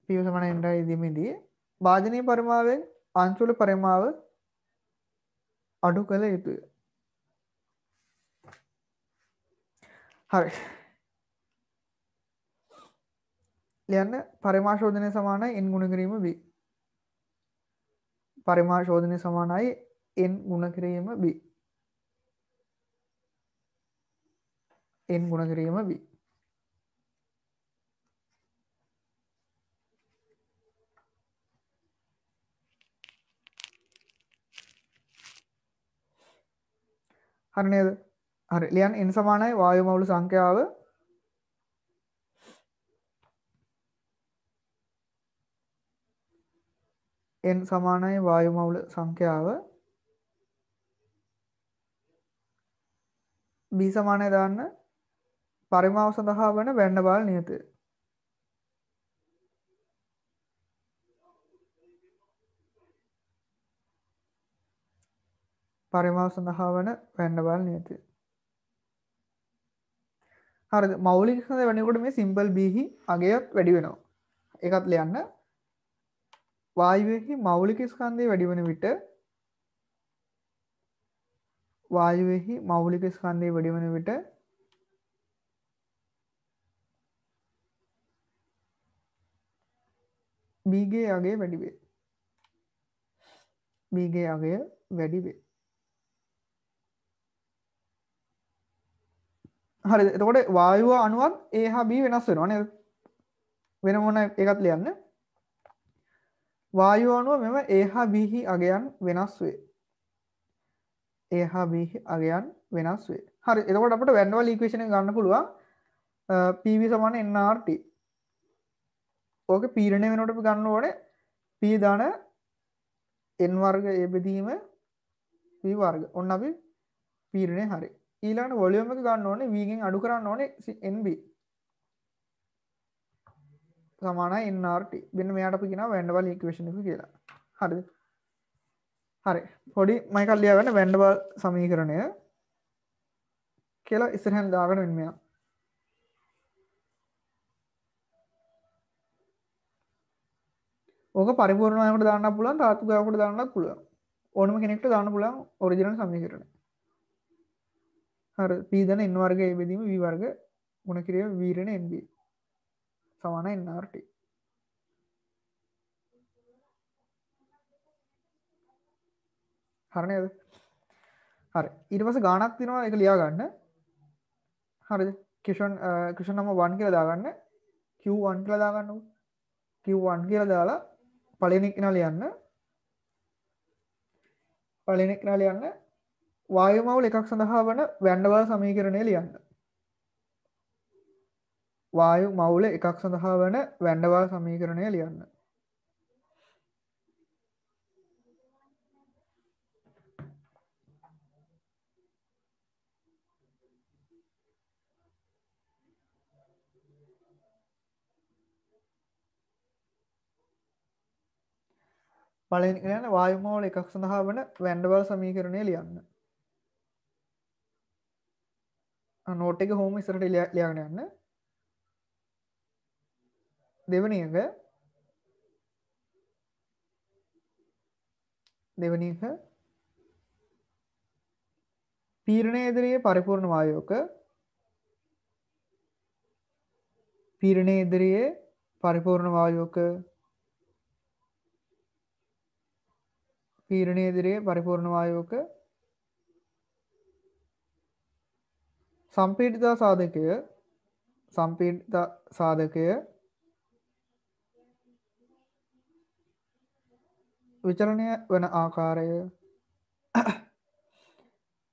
PV සමාන nRT යෙදීමේදී වාජනීය පරිමාවෙන් අංශුවල පරිමාව අඩු කළ යුතුය. හරි. ලියන්න පරිමා ශෝධනය සමානයි n ගුණ කිරීම b. පරිමා ශෝධනය සමානයි n ගුණ කිරීම b. n ගුණ කිරීම b. හරි නේද? හරි. ලියන්න n සමානයි වායු මවුල සංඛ්‍යාව n සමානයි වායු මවුල සංඛ්‍යාව b සමානයි දාන්න පරිමාව සඳහා වන වැන්න බාල නියතය. පරිමාව සඳහා වන වැන්න බාල නියතය. හරිද? මෞලික ස්කන්ධ වෙනකොට මේ සිම්පල් b හි අගයත් වැඩි වෙනවා. ඒකත් ලියන්න. වායුවේහි මෞලික ස්කන්ධය වැඩි වෙන විට වායුවේහි මෞලික ස්කන්ධය වැඩි වෙන විට B ගේ අගය වැඩි වේ. B ගේ අගය වැඩි වේ. හරිද? එතකොට වායුව අණුවත් A හා B වෙනස් වෙනවා නේද? වෙන මොන එකක් ලියන්න? වායුව අණුව මෙම A හා B හි අගයන් වෙනස් වේ. A හා B හි අගයන් වෙනස් වේ. හරි. එතකොට අපිට van der Waals equation එක ගන්න පුළුවන් PV = nRT. ඕකේ පීඩනය වෙනකොට අපි ගන්න ඕනේ P ධන n වර්ග A බෙදීම P වර්ග. ඔන්න අපි පීඩනය හරි. ඊළඟට වොලියුම් එක ගන්න ඕනේ V ගෙන් අඩු කරන්න ඕනේ NB සමානයි nRT. මෙන්න මෙයාට අපි කියනවා van der Waals equation එක කියලා. හරිද? හරි. පොඩි මයිකක් ලියාගන්න van der Waals සමීකරණය කියලා ඉස්සරහින් දාගෙන වෙන මෙයා. ඕක පරිපූර්ණ වයකට දාන්නත් පුළුවන්, තාත්වික වයකට දාන්නත් පුළුවන්. ඕනම කෙනෙක්ට දාන්න පුළුවන් ඔරිජිනල් සමීකරණය. හරි. P ධන n වර්ග A බෙදීම V වර්ග ගුණ කිරීම V ඍණ NB සමානයි nRT. හරි නේද? හරි. ඊට පස්සේ ගාණක් තියෙනවා ඒක ලියා ගන්න. හරිද? question number 1 කියලා දාගන්න. Q1 කියලා දාගන්නකො. Q1 කියලා දාලා පළවෙනි එක ලියන්න. පළවෙනි එක ලියන්න වායු මවුල් එකක් සඳහා වන van der Waals සමීකරණය ලියන්න. වායු මවුල එකක් සඳහා වන van der Waals සමීකරණය ලියන්න. පළවෙනි එක ලියන්න වායු මවුල එකක් සඳහා වන van der Waals සමීකරණය ලියන්න. නෝට් එක හෝම් ඉස්සරහට ලියාගෙන යන්න. දෙවෙනි එක පීඩනය ඉදිරියේ පරිපූර්ණ වායුවක පීඩනය ඉදිරියේ පරිපූර්ණ වායුවක පීඩනය ඉදිරියේ පරිපූර්ණ වායුවක සම්පීඩිත සාධකය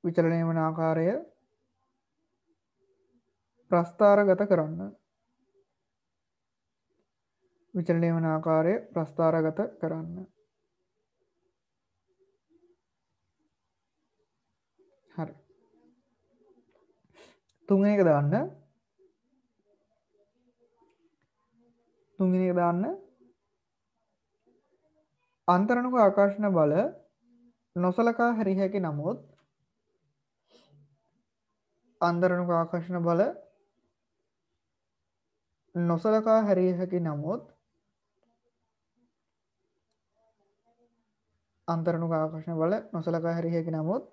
විචලනය වන ආකාරය ප්‍රස්ථාරගත කරන්න. විචලනය වන ආකාරය ප්‍රස්ථාරගත කරන්න. හරි. තුන්වෙනි එක දාන්න. අන්තරණුක ආකර්ෂණ බල නොසලකා හැරිය හැකි නමුත් අන්තරණුක ආකර්ෂණ බල නොසලකා හැරිය හැකි නමුත් අන්තරණුක ආකර්ෂණ බල නොසලකා හැරිය හැකි නමුත්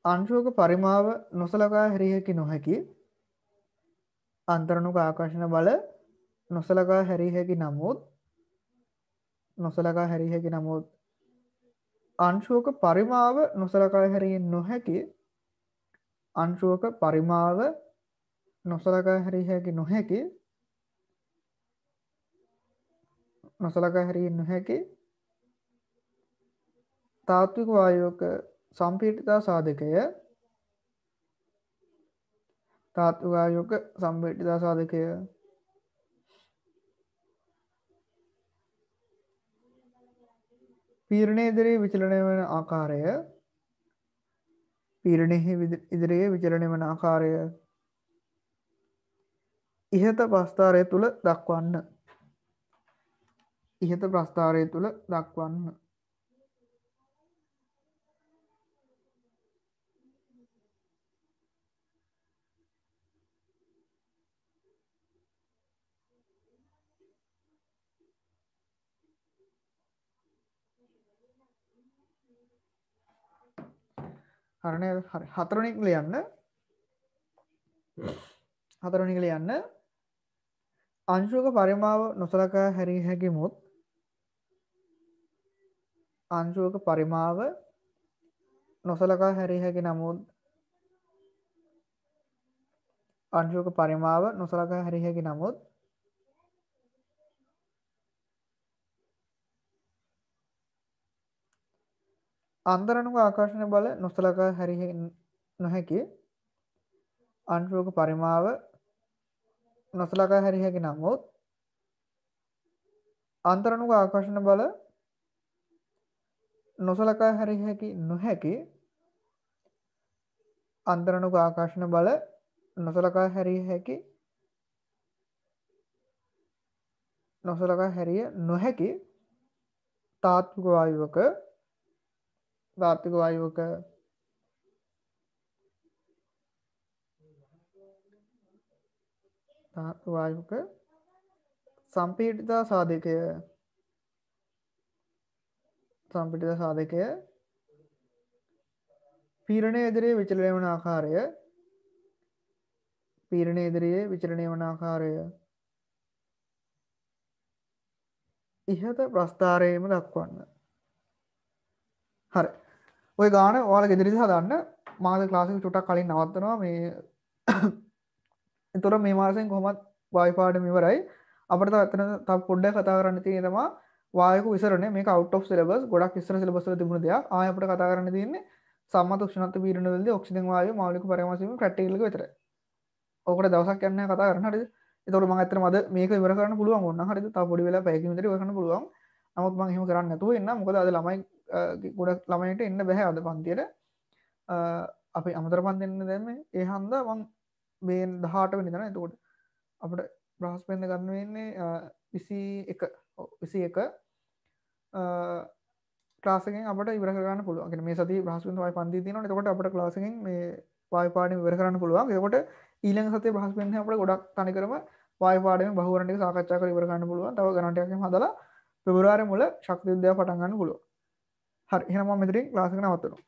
අංශුවක පරිමාව නොසලකා හැරිය හැකි නොහැකි අන්තරණුක ආකර්ෂණ බල නොසලකා හැරිය හැකි නමුත් අංශුවක පරිමාව නොසලකා හැරිය නොහැකි අංශුවක පරිමාව නොසලකා හැරිය හැකි නොහැකි තාත්වික වායුවක සම්පීඩිතා සාධකය පීඩනය ඉදිරියේ විචලනය වන ආකාරය ඉහත ප්‍රස්ථාරය තුල දක්වන්න. හරි නේද? හරි. හතරවෙනි එක ලියන්න. අංශුවක පරිමාව නොසලකා හැරිය හැකි මුත් අංශුවක පරිමාව නොසලකා හැරිය හැකි නමුත් අංශුවක පරිමාව නොසලකා හැරිය හැකි නමුත් අන්තරණුක ආකර්ෂණ බල නොසලකා හැරිය නොහැකි අංශුවක පරිමාව නොසලකා හැරිය හැකි නමුත් අන්තරණුක ආකර්ෂණ බල නොසලකා හැරිය හැකි නොහැකි අන්තරණුක ආකර්ෂණ බල නොසලකා හැරිය හැකි නොසලකා හැරිය නොහැකි තාත්වික වායුවක තාත්වික වායුවක තාත්වික වායුවක සම්පීඩිතා සාධකය සම්පීඩිත සාධකය පීඩනය ඉදිරියේ විචලනය වන ආකාරය පීඩනය ඉදිරියේ විචලනය වන ආකාරය ඉහත ප්‍රස්ථාරයේම දක්වන්න. හරි. ඔය ගාන ඔයාලා ගෙදරදී හදන්න. මාගේ ක්ලාස් එක චුට්ටක් කලින් නවත්තනවා මේ එතකොට මේ මාසෙන් කොහොමත් වායු පාඩම ඉවරයි. අපිට තව එතන තව පොඩ්ඩක් කතා කරන්න තියෙන්නේ තමයි වායුක විසරණය. මේක out of syllabus. ගොඩක් ඉස්සර syllabus වල තිබුණ දෙයක්. ආයෙ අපිට කතා කරන්න තියෙන්නේ සම්මත උෂ්ණත්ව පීඩන වලදී ඔක්සිජන් වායුවේ මෞලික පරිමාණය ප්‍රැක්ටිකල් එක විතරයි. ඕකට දවසක් යන්නේ කතා කරන්න. හරිද? එතකොට මම ඇත්තටම අද මේක ඉවර කරන්න පුළුවන් වුණා. හරිද? තව පොඩි වෙලා පැයකින් විතර ඉවර කරන්න පුළුවන්. නමුත් මම එහෙම කරන්නේ නැතුව ඉන්නම්. මොකද අද ළමයි ගොඩක් ළමයින්ට එන්න බෑ අද පන්තියට. අපි අමතර පන්තිෙන්න දැම්මේ. ඒ හන්දා මම මේ 18 වෙනි දා. එතකොට අපිට බ්‍රහස්පතින්ද ගන්න වෙන්නේ 21 ක්ලාස් එකෙන් අපිට ඉවර කරගන්න පුළුවන්. يعني මේ සතියේ බ්‍රහස්පතින්ද වයි පන්ති තියෙනවා. එතකොට අපිට ක්ලාස් එකෙන් මේ වායු පාඩම ඉවර කරන්න පුළුවන්. එතකොට ඊළඟ සතියේ බ්‍රහස්පතින්ද අපිට ගොඩක් තනිකරම වායු පාඩමේ බහුවරණ ටික සාකච්ඡා කරලා ඉවර කරන්න පුළුවන්. තව ගණන් ටිකක් එහෙම හදලා පෙබරවාරි මුල ශක්ති විද්‍යාව පටන් ගන්න පුළුවන්. හරි. එහෙනම් මම මෙතනින් ක්ලාස් එක නවත්තනවා.